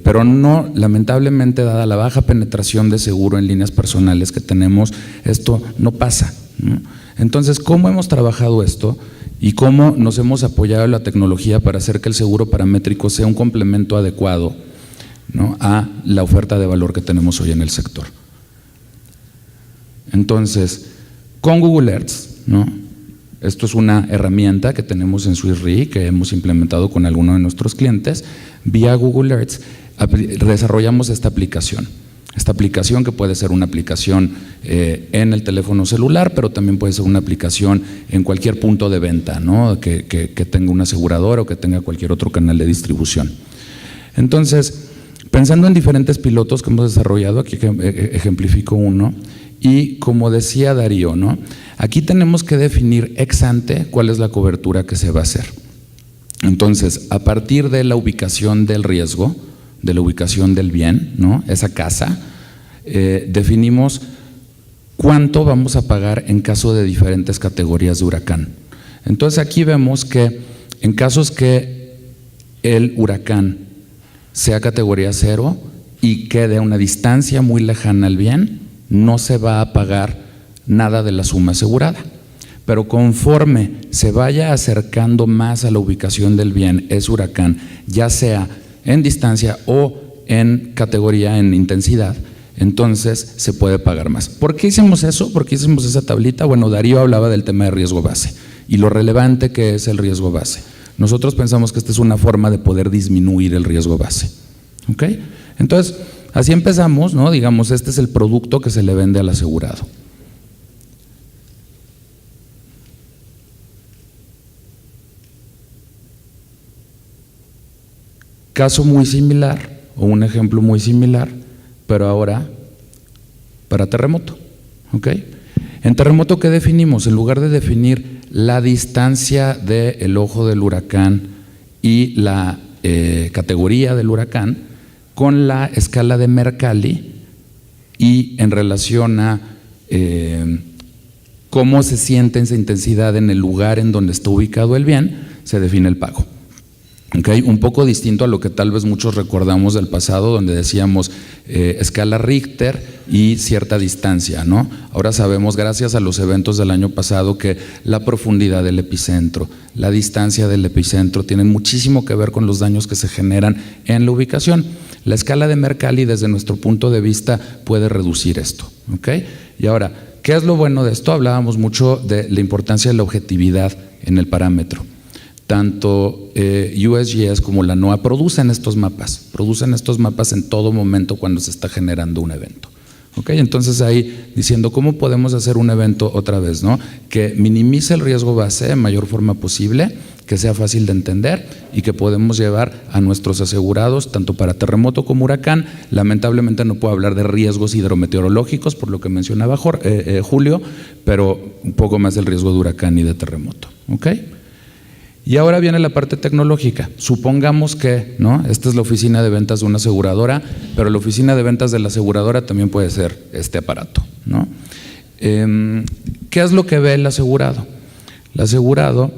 pero no, lamentablemente, dada la baja penetración de seguro en líneas personales que tenemos, esto no pasa, ¿no? Entonces, ¿cómo hemos trabajado esto? Y cómo nos hemos apoyado en la tecnología para hacer que el seguro paramétrico sea un complemento adecuado, ¿no?, a la oferta de valor que tenemos hoy en el sector. Entonces, con Google Earth, ¿no?, esto es una herramienta que tenemos en Swiss Re, que hemos implementado con algunos de nuestros clientes. Vía Google Earth desarrollamos esta aplicación. Esta aplicación, que puede ser una aplicación en el teléfono celular, pero también puede ser una aplicación en cualquier punto de venta, ¿no? que tenga una aseguradora o que tenga cualquier otro canal de distribución. Entonces, pensando en diferentes pilotos que hemos desarrollado, aquí ejemplifico uno, y como decía Darío, ¿no? Aquí tenemos que definir ex ante cuál es la cobertura que se va a hacer. Entonces, a partir de la ubicación del riesgo, de la ubicación del bien, ¿no? Esa casa, definimos cuánto vamos a pagar en caso de diferentes categorías de huracán. Entonces aquí vemos que en casos que el huracán sea categoría 0 y quede a una distancia muy lejana al bien, no se va a pagar nada de la suma asegurada. Pero conforme se vaya acercando más a la ubicación del bien ese huracán, ya sea en distancia o en categoría, en intensidad, entonces se puede pagar más. ¿Por qué hicimos eso? ¿Por qué hicimos esa tablita? Bueno, Darío hablaba del tema de riesgo base y lo relevante que es el riesgo base. Nosotros pensamos que esta es una forma de poder disminuir el riesgo base. ¿Ok? Entonces, así empezamos, ¿no? Digamos, este es el producto que se le vende al asegurado. Caso muy similar, o un ejemplo muy similar, pero ahora para terremoto. ¿Ok? En terremoto, ¿qué definimos? En lugar de definir la distancia del ojo del huracán y la categoría del huracán, con la escala de Mercalli y en relación a cómo se siente esa intensidad en el lugar en donde está ubicado el bien, se define el pago. Okay, un poco distinto a lo que tal vez muchos recordamos del pasado, donde decíamos escala Richter y cierta distancia, ¿no? Ahora sabemos, gracias a los eventos del año pasado, que la profundidad del epicentro, la distancia del epicentro tienen muchísimo que ver con los daños que se generan en la ubicación. La escala de Mercalli, desde nuestro punto de vista, puede reducir esto. ¿Okay? Y ahora, ¿qué es lo bueno de esto? Hablábamos mucho de la importancia de la objetividad en el parámetro. Tanto USGS como la NOAA producen estos mapas en todo momento cuando se está generando un evento. ¿Okay? Entonces ahí diciendo cómo podemos hacer un evento otra vez, ¿no? Que minimice el riesgo base de mayor forma posible, que sea fácil de entender y que podemos llevar a nuestros asegurados tanto para terremoto como huracán. Lamentablemente no puedo hablar de riesgos hidrometeorológicos por lo que mencionaba Julio, pero un poco más del riesgo de huracán y de terremoto. ¿Okay? Y ahora viene la parte tecnológica. Supongamos que, ¿no? Esta es la oficina de ventas de una aseguradora, pero la oficina de ventas de la aseguradora también puede ser este aparato, ¿no? ¿Qué es lo que ve el asegurado? El asegurado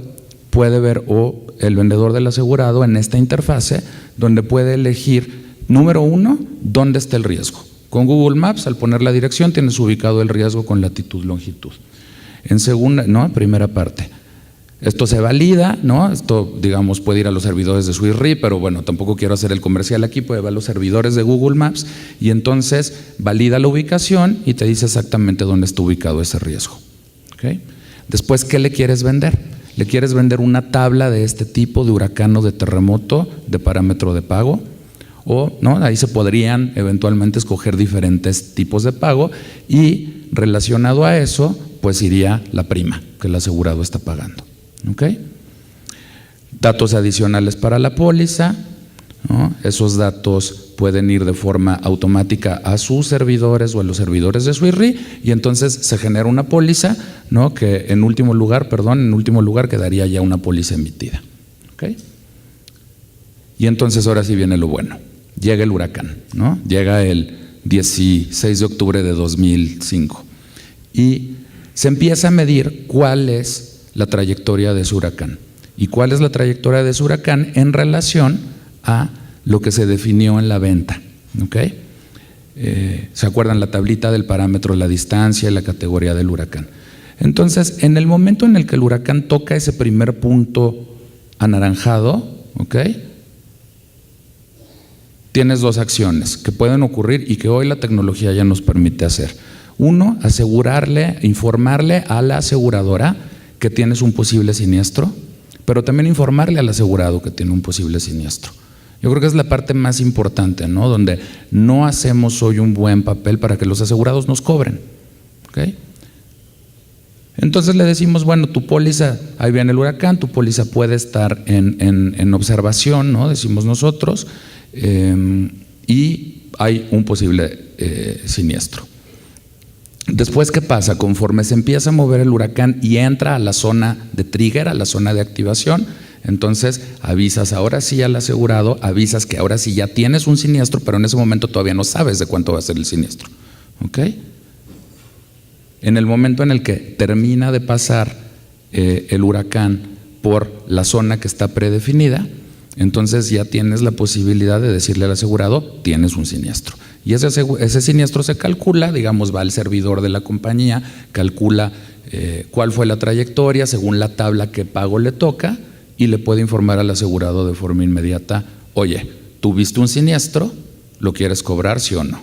puede ver, o el vendedor del asegurado, en esta interfase, donde puede elegir, número 1, dónde está el riesgo. Con Google Maps, al poner la dirección, tienes ubicado el riesgo con latitud, longitud. En segunda, ¿no? Primera parte. Esto se valida, ¿no? Esto, digamos, puede ir a los servidores de Swiss Re, pero bueno, tampoco quiero hacer el comercial aquí, puede ir a los servidores de Google Maps y entonces valida la ubicación y te dice exactamente dónde está ubicado ese riesgo. ¿Okay? Después, ¿qué le quieres vender? ¿Le quieres vender una tabla de este tipo de huracán o de terremoto de parámetro de pago? O, ¿no? Ahí se podrían eventualmente escoger diferentes tipos de pago y relacionado a eso, pues iría la prima que el asegurado está pagando. ¿Okay? Datos adicionales para la póliza, ¿no? Esos datos pueden ir de forma automática a sus servidores o a los servidores de Swiss Re y entonces se genera una póliza, ¿no? Que en último lugar quedaría ya una póliza emitida. ¿Okay? Y entonces ahora sí viene lo bueno. Llega el huracán, ¿no? Llega el 16 de octubre de 2005 y se empieza a medir cuál es la trayectoria de ese huracán. ¿Y cuál es la trayectoria de ese huracán en relación a lo que se definió en la venta? ¿Okay? ¿Se acuerdan la tablita del parámetro, la distancia y la categoría del huracán? Entonces, en el momento en el que el huracán toca ese primer punto anaranjado, ¿okay? Tienes dos acciones que pueden ocurrir y que hoy la tecnología ya nos permite hacer. Uno, informarle a la aseguradora que tienes un posible siniestro, pero también informarle al asegurado que tiene un posible siniestro. Yo creo que es la parte más importante, ¿no? Donde no hacemos hoy un buen papel para que los asegurados nos cobren, ¿ok? Entonces le decimos, bueno, tu póliza, ahí viene el huracán, tu póliza puede estar en observación, ¿no? Decimos nosotros, y hay un posible siniestro. Después, ¿qué pasa? Conforme se empieza a mover el huracán y entra a la zona de trigger, a la zona de activación, entonces avisas ahora sí al asegurado, avisas que ahora sí ya tienes un siniestro, pero en ese momento todavía no sabes de cuánto va a ser el siniestro, ¿ok? En el momento en el que termina de pasar el huracán por la zona que está predefinida, entonces ya tienes la posibilidad de decirle al asegurado, tienes un siniestro. Y ese siniestro se calcula, digamos, va al servidor de la compañía, calcula cuál fue la trayectoria según la tabla que pago le toca y le puede informar al asegurado de forma inmediata, oye, ¿tuviste un siniestro? ¿Lo quieres cobrar, sí o no?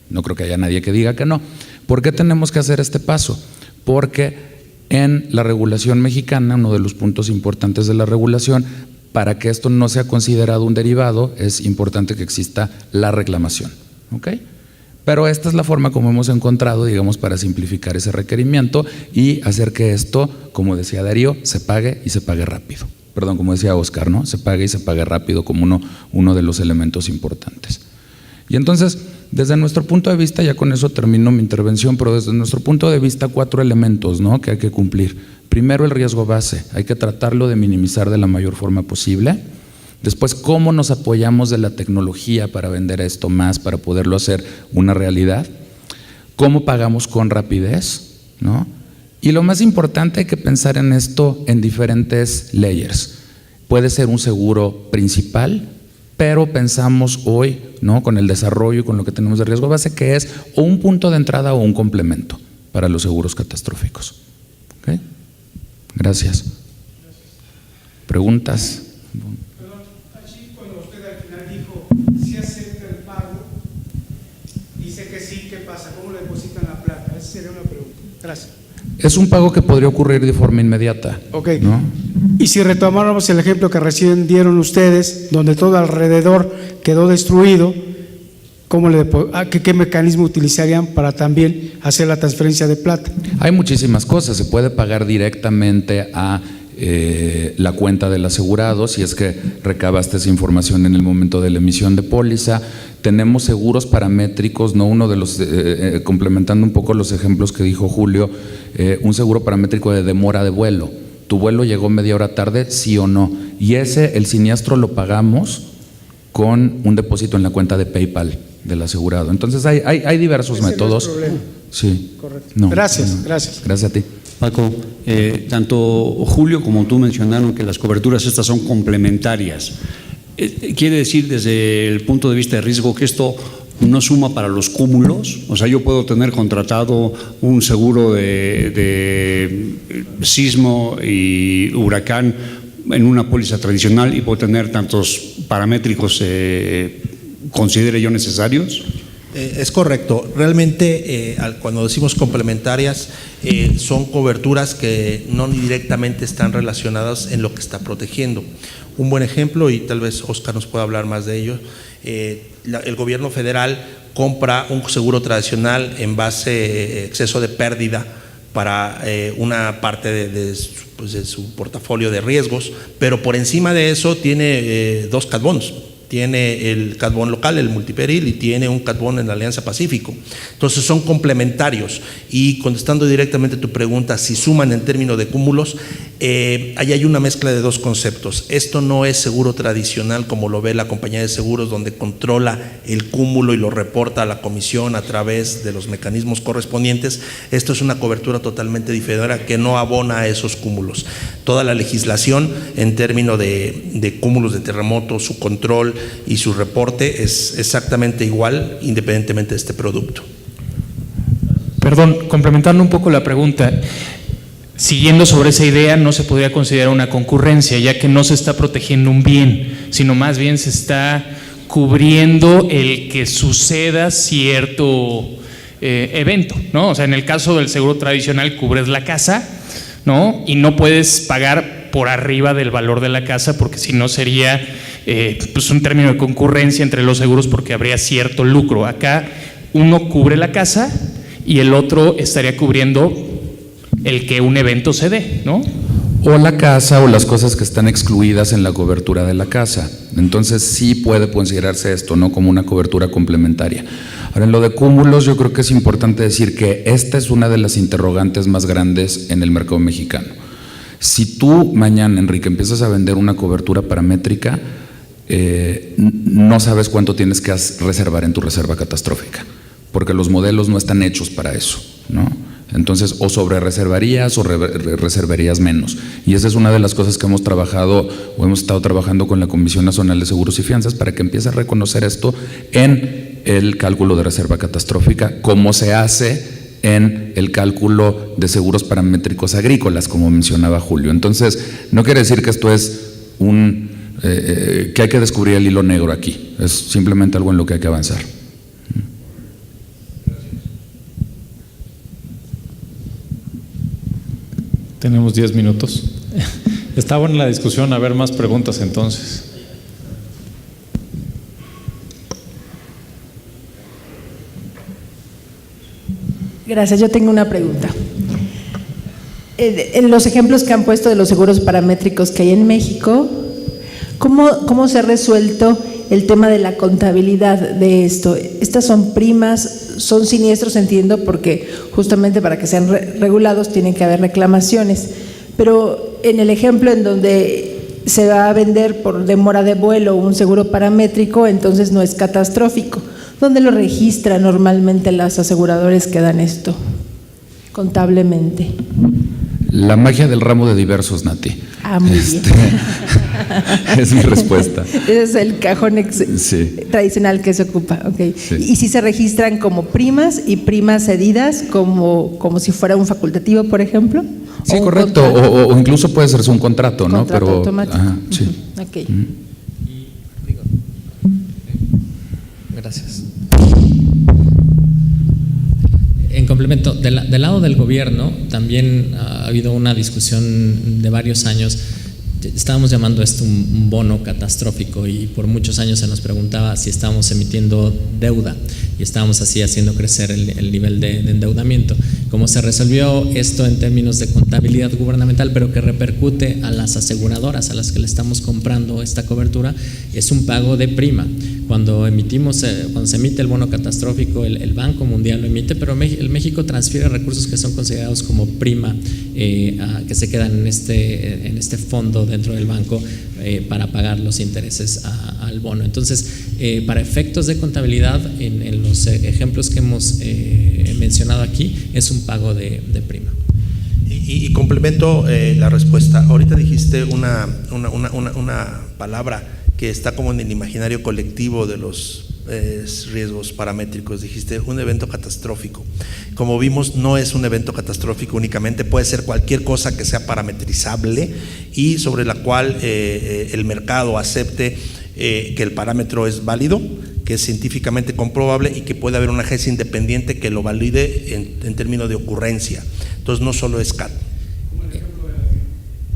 No creo que haya nadie que diga que no. ¿Por qué tenemos que hacer este paso? Porque en la regulación mexicana, uno de los puntos importantes de la regulación, para que esto no sea considerado un derivado, es importante que exista la reclamación, ¿ok? Pero esta es la forma como hemos encontrado, digamos, para simplificar ese requerimiento y hacer que esto, como decía Darío, se pague y se pague rápido. Perdón, como decía Oscar, ¿no? Se pague y se pague rápido como uno de los elementos importantes. Y entonces, desde nuestro punto de vista, ya con eso termino mi intervención, pero desde nuestro punto de vista, 4 elementos, ¿no?, que hay que cumplir. Primero, el riesgo base, hay que tratarlo de minimizar de la mayor forma posible. Después, ¿cómo nos apoyamos de la tecnología para vender esto más, para poderlo hacer una realidad? ¿Cómo pagamos con rapidez?, ¿no? Y lo más importante, hay que pensar en esto en diferentes layers. Puede ser un seguro principal, pero pensamos hoy, ¿no?, con el desarrollo y con lo que tenemos de riesgo base, que es o un punto de entrada o un complemento para los seguros catastróficos. ¿Okay? Gracias. ¿Preguntas? Perdón, allí cuando usted al final dijo, si acepta el pago, dice que sí, ¿qué pasa? ¿Cómo le depositan la plata? Esa sería una pregunta. Gracias. Es un pago que podría ocurrir de forma inmediata. Ok. ¿No? Y si retomáramos el ejemplo que recién dieron ustedes, donde todo alrededor quedó destruido, ¿qué mecanismo utilizarían para también hacer la transferencia de plata? Hay muchísimas cosas. Se puede pagar directamente a la cuenta del asegurado si es que recabaste esa información en el momento de la emisión de póliza. Tenemos seguros paramétricos, no uno de los, complementando un poco los ejemplos que dijo Julio, un seguro paramétrico de demora de vuelo. ¿Tu vuelo llegó media hora tarde, sí o no? Y el siniestro lo pagamos con un depósito en la cuenta de PayPal del asegurado. Entonces hay diversos métodos. No es problema. Sí. Correcto. No, Gracias, no. gracias. Gracias a ti. Paco, tanto Julio como tú mencionaron que las coberturas estas son complementarias. ¿Quiere decir desde el punto de vista de riesgo que esto no suma para los cúmulos? O sea, yo puedo tener contratado un seguro de sismo y huracán en una póliza tradicional y puedo tener tantos paramétricos, considere yo, necesarios. Es correcto. Realmente, cuando decimos complementarias, son coberturas que no directamente están relacionadas en lo que está protegiendo. Un buen ejemplo, y tal vez Oscar nos pueda hablar más de ello, el gobierno federal compra un seguro tradicional en base exceso de pérdida para una parte de su portafolio de riesgos, pero por encima de eso tiene 2 cat bonds. Tiene el cat bond local, el multiperil, y tiene un cat bond en la Alianza Pacífico. Entonces son complementarios. Y contestando directamente tu pregunta, si suman en términos de cúmulos, ahí hay una mezcla de 2 conceptos. Esto no es seguro tradicional como lo ve la compañía de seguros, donde controla el cúmulo y lo reporta a la comisión a través de los mecanismos correspondientes. Esto es una cobertura totalmente diferente que no abona a esos cúmulos. Toda la legislación en términos de cúmulos de terremotos, su control y su reporte es exactamente igual independientemente de este producto. Perdón, complementando un poco la pregunta, siguiendo sobre esa idea, no se podría considerar una concurrencia, ya que no se está protegiendo un bien, sino más bien se está cubriendo el que suceda cierto evento, ¿no? O sea, en el caso del seguro tradicional cubres la casa, ¿no? Y no puedes pagar por arriba del valor de la casa, porque si no sería pues un término de concurrencia entre los seguros porque habría cierto lucro. Acá uno cubre la casa y el otro estaría cubriendo el que un evento se dé, ¿no? O la casa o las cosas que están excluidas en la cobertura de la casa. Entonces sí puede considerarse esto, ¿no?, como una cobertura complementaria. Ahora, en lo de cúmulos, yo creo que es importante decir que esta es una de las interrogantes más grandes en el mercado mexicano. Si tú mañana, Enrique, empiezas a vender una cobertura paramétrica, no sabes cuánto tienes que reservar en tu reserva catastrófica, porque los modelos no están hechos para eso, ¿no? Entonces, o sobre reservarías o reservarías menos. Y esa es una de las cosas que hemos trabajado o hemos estado trabajando con la Comisión Nacional de Seguros y Fianzas para que empiece a reconocer esto en el cálculo de reserva catastrófica, como se hace en el cálculo de seguros paramétricos agrícolas, como mencionaba Julio. Entonces, no quiere decir que esto es que hay que descubrir el hilo negro aquí. Es simplemente algo en lo que hay que avanzar. Tenemos 10 minutos. Está buena la discusión, a ver más preguntas entonces. Gracias, yo tengo una pregunta. En los ejemplos que han puesto de los seguros paramétricos que hay en México, ¿cómo se ha resuelto el tema de la contabilidad de esto? Estas son primas, son siniestros, entiendo, porque justamente para que sean regulados tienen que haber reclamaciones, pero en el ejemplo en donde se va a vender por demora de vuelo un seguro paramétrico, entonces no es catastrófico. ¿Dónde lo registran normalmente las aseguradoras que dan esto contablemente? La magia del ramo de diversos, Nati. Muy bien. Es mi respuesta. Ese es el cajón tradicional que se ocupa. Okay. Sí. ¿Y si se registran como primas y primas cedidas como si fuera un facultativo, por ejemplo? Sí, correcto. O incluso puede ser un contrato, ¿no? Contrato Pero automático. Ajá, sí. Okay. Gracias. En complemento, del lado del gobierno también ha habido una discusión de varios años. Estábamos llamando esto un bono catastrófico y por muchos años se nos preguntaba si estábamos emitiendo deuda y estábamos así haciendo crecer el nivel de endeudamiento. Como se resolvió esto en términos de contabilidad gubernamental, pero que repercute a las aseguradoras a las que le estamos comprando esta cobertura, es un pago de prima. Cuando se emite el bono catastrófico, el Banco Mundial lo emite, pero el México transfiere recursos que son considerados como prima, que se quedan en este fondo dentro del banco para pagar los intereses al bono. Entonces, para efectos de contabilidad, en los ejemplos que hemos mencionado aquí, es un pago de prima. Y complemento la respuesta. Ahorita dijiste una palabra que está como en el imaginario colectivo de los riesgos paramétricos. Dijiste un evento catastrófico. Como vimos, no es un evento catastrófico únicamente, puede ser cualquier cosa que sea parametrizable y sobre la cual el mercado acepte que el parámetro es válido, que es científicamente comprobable y que puede haber una agencia independiente que lo valide en términos de ocurrencia. Entonces no solo es CAT.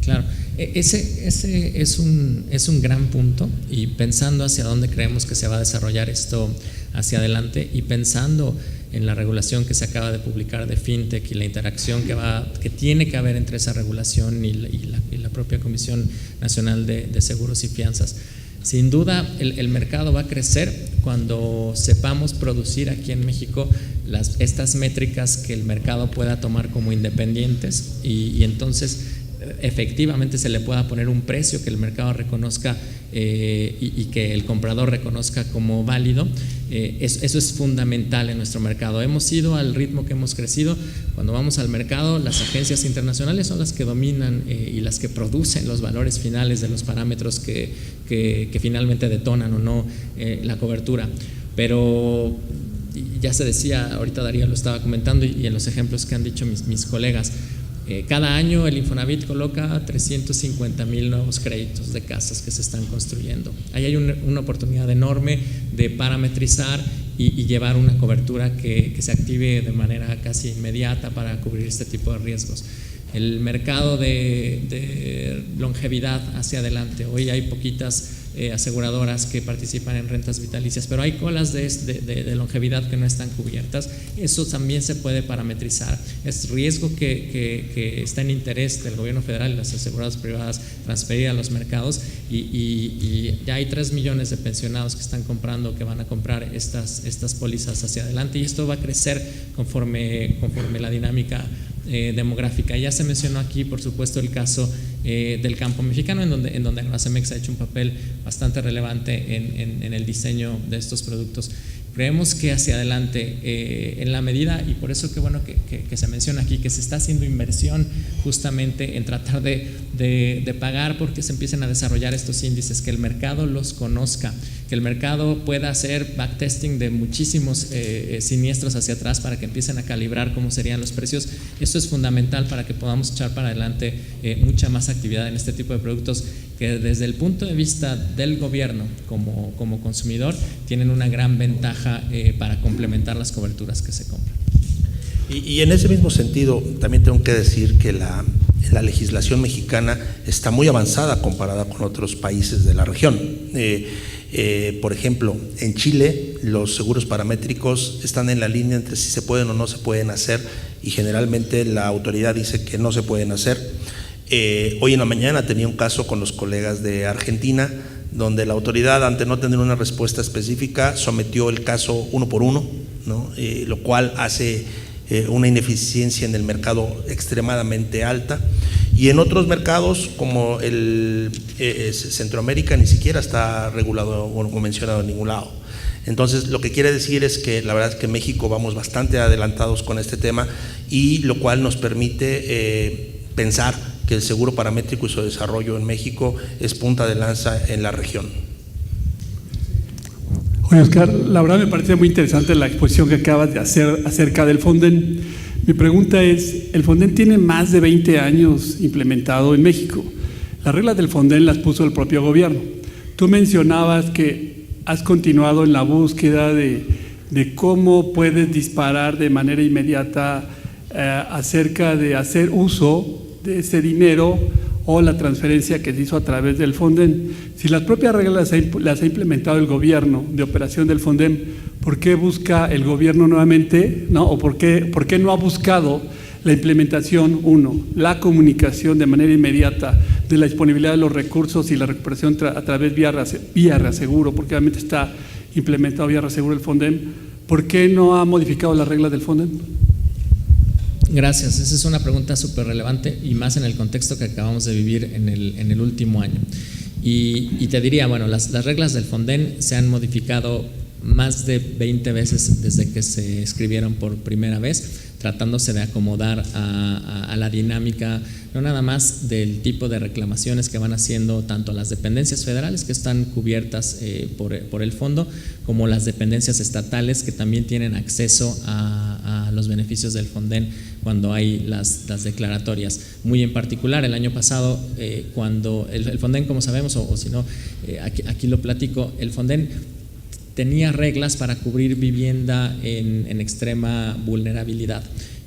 Claro. Ese es un gran punto, y pensando hacia dónde creemos que se va a desarrollar esto hacia adelante y pensando en la regulación que se acaba de publicar de FinTech y la interacción que tiene que haber entre esa regulación y la propia Comisión Nacional de Seguros y Fianzas. Sin duda el mercado va a crecer cuando sepamos producir aquí en México estas métricas que el mercado pueda tomar como independientes y entonces efectivamente se le pueda poner un precio que el mercado reconozca y que el comprador reconozca como válido. Eso es fundamental en nuestro mercado. Hemos ido al ritmo que hemos crecido. Cuando vamos al mercado, las agencias internacionales son las que dominan y las que producen los valores finales de los parámetros que finalmente detonan o no la cobertura. Pero ya se decía, ahorita Darío lo estaba comentando y en los ejemplos que han dicho mis colegas, cada año el Infonavit coloca 350,000 nuevos créditos de casas que se están construyendo. Ahí hay una oportunidad enorme de parametrizar y llevar una cobertura que se active de manera casi inmediata para cubrir este tipo de riesgos. el mercado de longevidad hacia adelante. Hoy hay poquitas aseguradoras que participan en rentas vitalicias, pero hay colas de longevidad que no están cubiertas. Eso también se puede parametrizar. Es riesgo que está en interés del gobierno federal y las aseguradoras privadas transferir a los mercados, y ya hay 3 millones de pensionados que están comprando, que van a comprar estas pólizas hacia adelante, y esto va a crecer conforme la dinámica demográfica. Ya se mencionó aquí, por supuesto, el caso del campo mexicano, en donde Cemex ha hecho un papel bastante relevante en el diseño de estos productos. Creemos que hacia adelante, en la medida, y por eso qué bueno que se menciona aquí, que se está haciendo inversión justamente en tratar de pagar porque se empiecen a desarrollar estos índices, que el mercado los conozca, que el mercado pueda hacer backtesting de muchísimos siniestros hacia atrás para que empiecen a calibrar cómo serían los precios. Esto es fundamental para que podamos echar para adelante mucha más actividad en este tipo de productos que desde el punto de vista del gobierno como consumidor tienen una gran ventaja para complementar las coberturas que se compran. Y en ese mismo sentido, también tengo que decir que la legislación mexicana está muy avanzada comparada con otros países de la región. Por ejemplo, en Chile los seguros paramétricos están en la línea entre si se pueden o no se pueden hacer, y generalmente la autoridad dice que no se pueden hacer. Hoy en la mañana tenía un caso con los colegas de Argentina, donde la autoridad, ante no tener una respuesta específica, sometió el caso uno por uno, ¿no? Lo cual hace una ineficiencia en el mercado extremadamente alta. Y en otros mercados, como Centroamérica, ni siquiera está regulado o mencionado en ningún lado. Entonces, lo que quiere decir es que la verdad es que en México vamos bastante adelantados con este tema, y lo cual nos permite pensar que el seguro paramétrico y su desarrollo en México es punta de lanza en la región. Oye, Oscar, la verdad me parece muy interesante la exposición que acabas de hacer acerca del Fonden. Mi pregunta es, el Fonden tiene más de 20 años implementado en México. Las reglas del Fonden las puso el propio gobierno. Tú mencionabas que has continuado en la búsqueda de cómo puedes disparar de manera inmediata acerca de hacer uso de ese dinero o la transferencia que se hizo a través del Fonden. Si las propias reglas las ha implementado el gobierno de operación del Fonden, ¿por qué busca el gobierno nuevamente, ¿no? ¿O por qué no ha buscado la implementación, la comunicación de manera inmediata de la disponibilidad de los recursos y la recuperación a través vía reaseguro, porque obviamente está implementado vía reaseguro el Fonden? ¿Por qué no ha modificado las reglas del Fonden? Gracias, esa es una pregunta súper relevante, y más en el contexto que acabamos de vivir en el último año. Y te diría, bueno, las reglas del Fonden se han modificado más de 20 veces desde que se escribieron por primera vez, tratándose de acomodar a la dinámica, no nada más del tipo de reclamaciones que van haciendo tanto las dependencias federales, que están cubiertas por el fondo, como las dependencias estatales, que también tienen acceso a los beneficios del Fonden cuando hay las declaratorias. Muy en particular, el año pasado, cuando el Fonden, como sabemos, o si no, aquí lo platico, el Fonden tenía reglas para cubrir vivienda en extrema vulnerabilidad.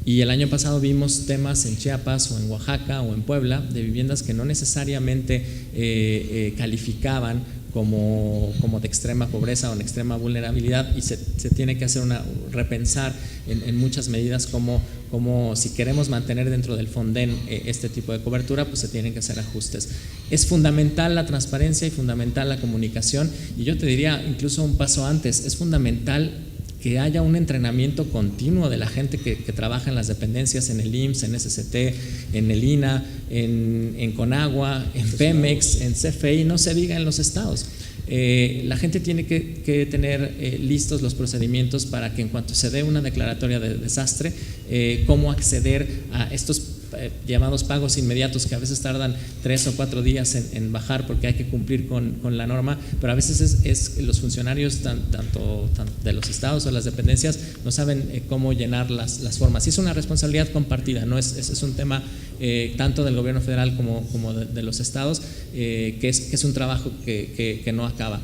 Y el año pasado vimos temas en Chiapas o en Oaxaca o en Puebla de viviendas que no necesariamente calificaban como de extrema pobreza o en extrema vulnerabilidad, y se tiene que hacer repensar en muchas medidas como si queremos mantener dentro del Fonden este tipo de cobertura, pues se tienen que hacer ajustes. Es fundamental la transparencia y fundamental la comunicación, y yo te diría incluso un paso antes, es fundamental que haya un entrenamiento continuo de la gente que trabaja en las dependencias, en el IMSS, en SST, en el INA, en Conagua, en Pemex, en CFE, no se diga en los estados. La gente tiene que tener listos los procedimientos para que en cuanto se dé una declaratoria de desastre, cómo acceder a estos llamados pagos inmediatos, que a veces tardan 3 o 4 días en bajar porque hay que cumplir con la norma, pero a veces es los funcionarios tanto de los estados o las dependencias no saben cómo llenar las formas, y es una responsabilidad compartida, no es un tema tanto del gobierno federal como de los estados, que es un trabajo que no acaba.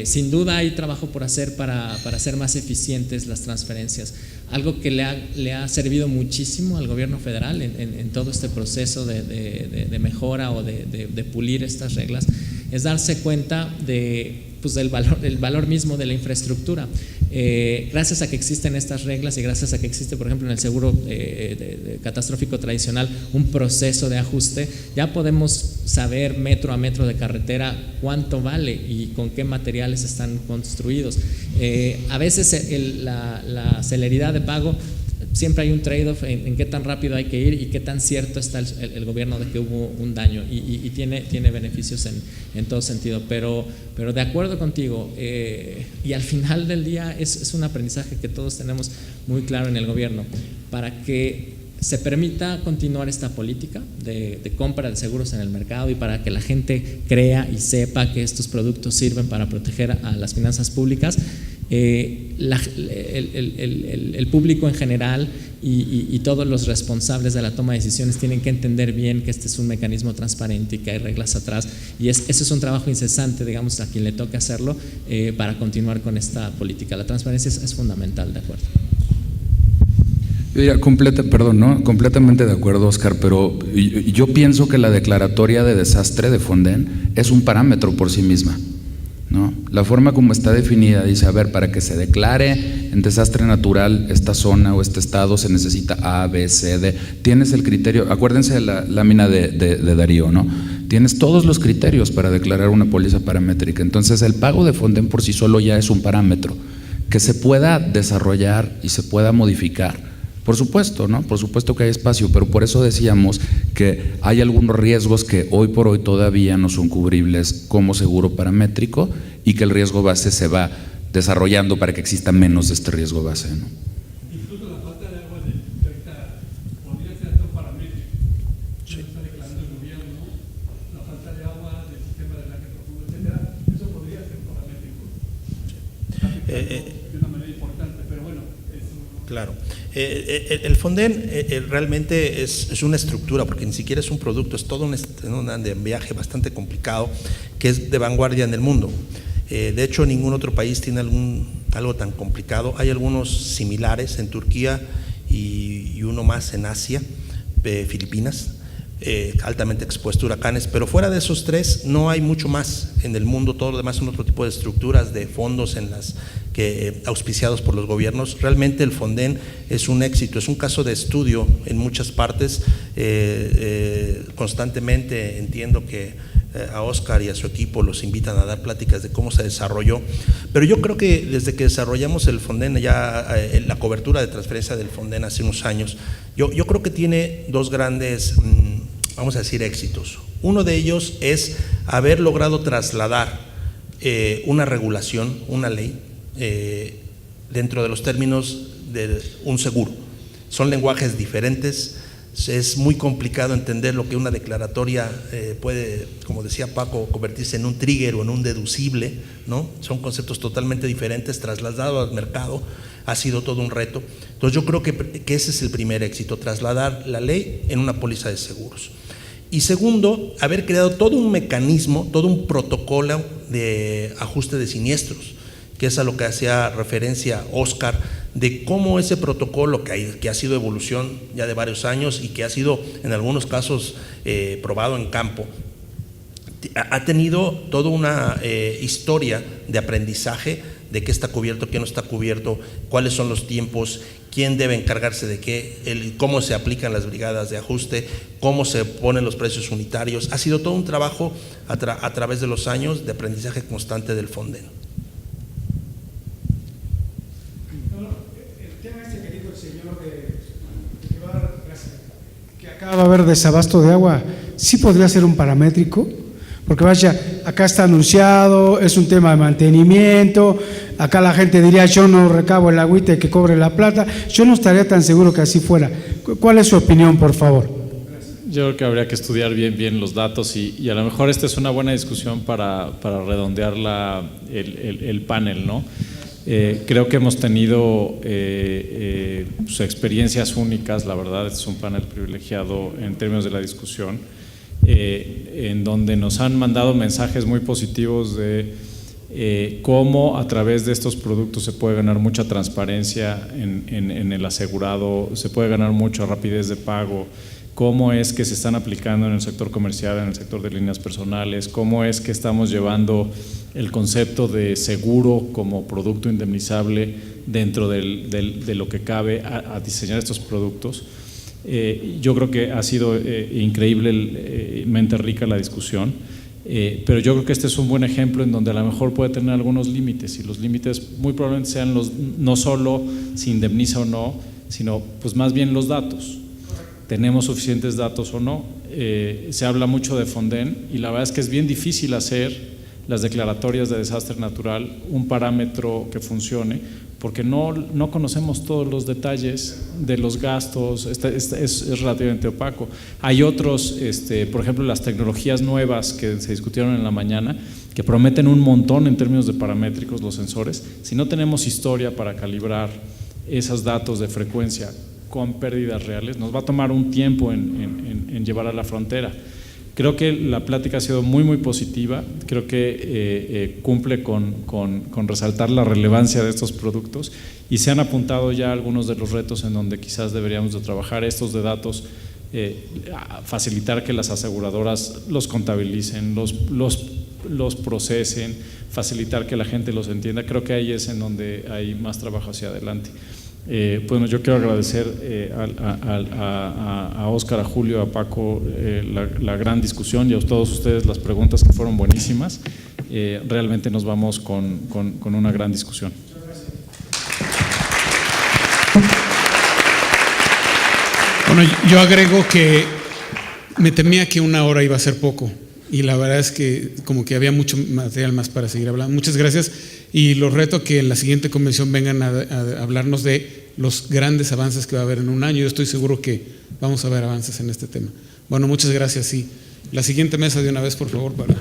Sin duda hay trabajo por hacer para hacer más eficientes las transferencias. Algo que le ha servido muchísimo al gobierno federal en todo este proceso de mejora o de pulir estas reglas es darse cuenta del valor mismo de la infraestructura. Gracias a que existen estas reglas y gracias a que existe, por ejemplo, en el seguro catastrófico tradicional un proceso de ajuste, ya podemos saber metro a metro de carretera cuánto vale y con qué materiales están construidos. A veces la celeridad de pago, siempre hay un trade-off en qué tan rápido hay que ir y qué tan cierto está el gobierno de que hubo un daño y tiene beneficios en todo sentido, pero de acuerdo contigo, y al final del día es un aprendizaje que todos tenemos muy claro en el gobierno, para que se permita continuar esta política de compra de seguros en el mercado y para que la gente crea y sepa que estos productos sirven para proteger a las finanzas públicas. El público en general y todos los responsables de la toma de decisiones tienen que entender bien que este es un mecanismo transparente y que hay reglas atrás, y eso es un trabajo incesante, digamos, a quien le toque hacerlo para continuar con esta política. La transparencia es fundamental, ¿de acuerdo? Yo diría completamente de acuerdo, Oscar, pero yo pienso que la declaratoria de desastre de Fonden es un parámetro por sí misma, ¿no? La forma como está definida dice, a ver, para que se declare en desastre natural esta zona o este estado se necesita A, B, C, D. Tienes el criterio, acuérdense de la lámina de Darío, ¿no? Tienes todos los criterios para declarar una póliza paramétrica. Entonces el pago de Fonden por sí solo ya es un parámetro que se pueda desarrollar y se pueda modificar. Por supuesto, ¿no? Por supuesto que hay espacio, pero por eso decíamos que hay algunos riesgos que hoy por hoy todavía no son cubribles como seguro paramétrico y que el riesgo base se va desarrollando para que exista menos de este riesgo base, ¿no? Incluso la falta de agua podría ser otro paramétrico. Sí. Está declarando el gobierno, la falta de agua del sistema de drenaje profundo, etcétera, eso podría ser paramétrico. De una manera importante, pero bueno, eso. Claro. El Fonden realmente es una estructura, porque ni siquiera es un producto, es todo un viaje bastante complicado que es de vanguardia en el mundo. De hecho, ningún otro país tiene algo tan complicado. Hay algunos similares en Turquía y uno más en Asia, Filipinas, altamente expuesto a huracanes, pero fuera de esos tres no hay mucho más en el mundo. Todo lo demás son otro tipo de estructuras de fondos auspiciados por los gobiernos. Realmente el Fonden es un éxito, es un caso de estudio en muchas partes. Constantemente entiendo que a Oscar y a su equipo los invitan a dar pláticas de cómo se desarrolló, pero yo creo que desde que desarrollamos el Fonden, ya la cobertura de transferencia del Fonden hace unos años, yo creo que tiene dos grandes, vamos a decir, éxitos. Uno de ellos es haber logrado trasladar una regulación, una ley, dentro de los términos de un seguro. Son lenguajes diferentes, es muy complicado entender lo que una declaratoria puede, como decía Paco, convertirse en un trigger o en un deducible, ¿no? Son conceptos totalmente diferentes, trasladado al mercado ha sido todo un reto. Entonces yo creo que ese es el primer éxito, trasladar la ley en una póliza de seguros. Y segundo, haber creado todo un mecanismo, todo un protocolo de ajuste de siniestros, que es a lo que hacía referencia Oscar, de cómo ese protocolo que ha sido evolución ya de varios años y que ha sido en algunos casos probado en campo, ha tenido toda una historia de aprendizaje de qué está cubierto, qué no está cubierto, cuáles son los tiempos, quién debe encargarse de qué, cómo se aplican las brigadas de ajuste, cómo se ponen los precios unitarios. Ha sido todo un trabajo a través de los años de aprendizaje constante del Fonden. Que acá va a haber desabasto de agua, ¿sí podría ser un paramétrico? Porque vaya, acá está anunciado, es un tema de mantenimiento, acá la gente diría yo no recabo el agüite que cobre la plata, yo no estaría tan seguro que así fuera. ¿Cuál es su opinión, por favor? Yo creo que habría que estudiar bien los datos y a lo mejor esta es una buena discusión para redondear el panel, ¿no? Creo que hemos tenido experiencias únicas, la verdad es un panel privilegiado en términos de la discusión, en donde nos han mandado mensajes muy positivos de cómo a través de estos productos se puede ganar mucha transparencia en el asegurado, se puede ganar mucha rapidez de pago, cómo es que se están aplicando en el sector comercial, en el sector de líneas personales, cómo es que estamos llevando el concepto de seguro como producto indemnizable dentro de lo que cabe a diseñar estos productos. Yo creo que ha sido increíblemente rica la discusión, pero yo creo que este es un buen ejemplo en donde a lo mejor puede tener algunos límites, y los límites muy probablemente sean no solo si indemniza o no, sino pues más bien los datos. ¿Tenemos suficientes datos o no? Se habla mucho de Fonden y la verdad es que es bien difícil hacer las declaratorias de desastre natural un parámetro que funcione, porque no conocemos todos los detalles de los gastos, es relativamente opaco. Hay otros, por ejemplo, las tecnologías nuevas que se discutieron en la mañana, que prometen un montón en términos de paramétricos, los sensores. Si no tenemos historia para calibrar esos datos de frecuencia con pérdidas reales, nos va a tomar un tiempo en llevar a la frontera. Creo que la plática ha sido muy positiva, creo que cumple con resaltar la relevancia de estos productos, y se han apuntado ya algunos de los retos en donde quizás deberíamos de trabajar, estos de datos, facilitar que las aseguradoras los contabilicen, los procesen, facilitar que la gente los entienda. Creo que ahí es en donde hay más trabajo hacia adelante. Bueno, yo quiero agradecer a Óscar, a Julio, a Paco la gran discusión, y a todos ustedes las preguntas que fueron buenísimas. Realmente nos vamos con una gran discusión. Bueno, yo agrego que me temía que 1 hora iba a ser poco, y la verdad es que como que había mucho material más para seguir hablando. Muchas gracias, y los reto a que en la siguiente convención vengan a hablarnos de los grandes avances que va a haber en 1 año. Yo estoy seguro que vamos a ver avances en este tema. Bueno, muchas gracias. Sí, la siguiente mesa de una vez, por favor, para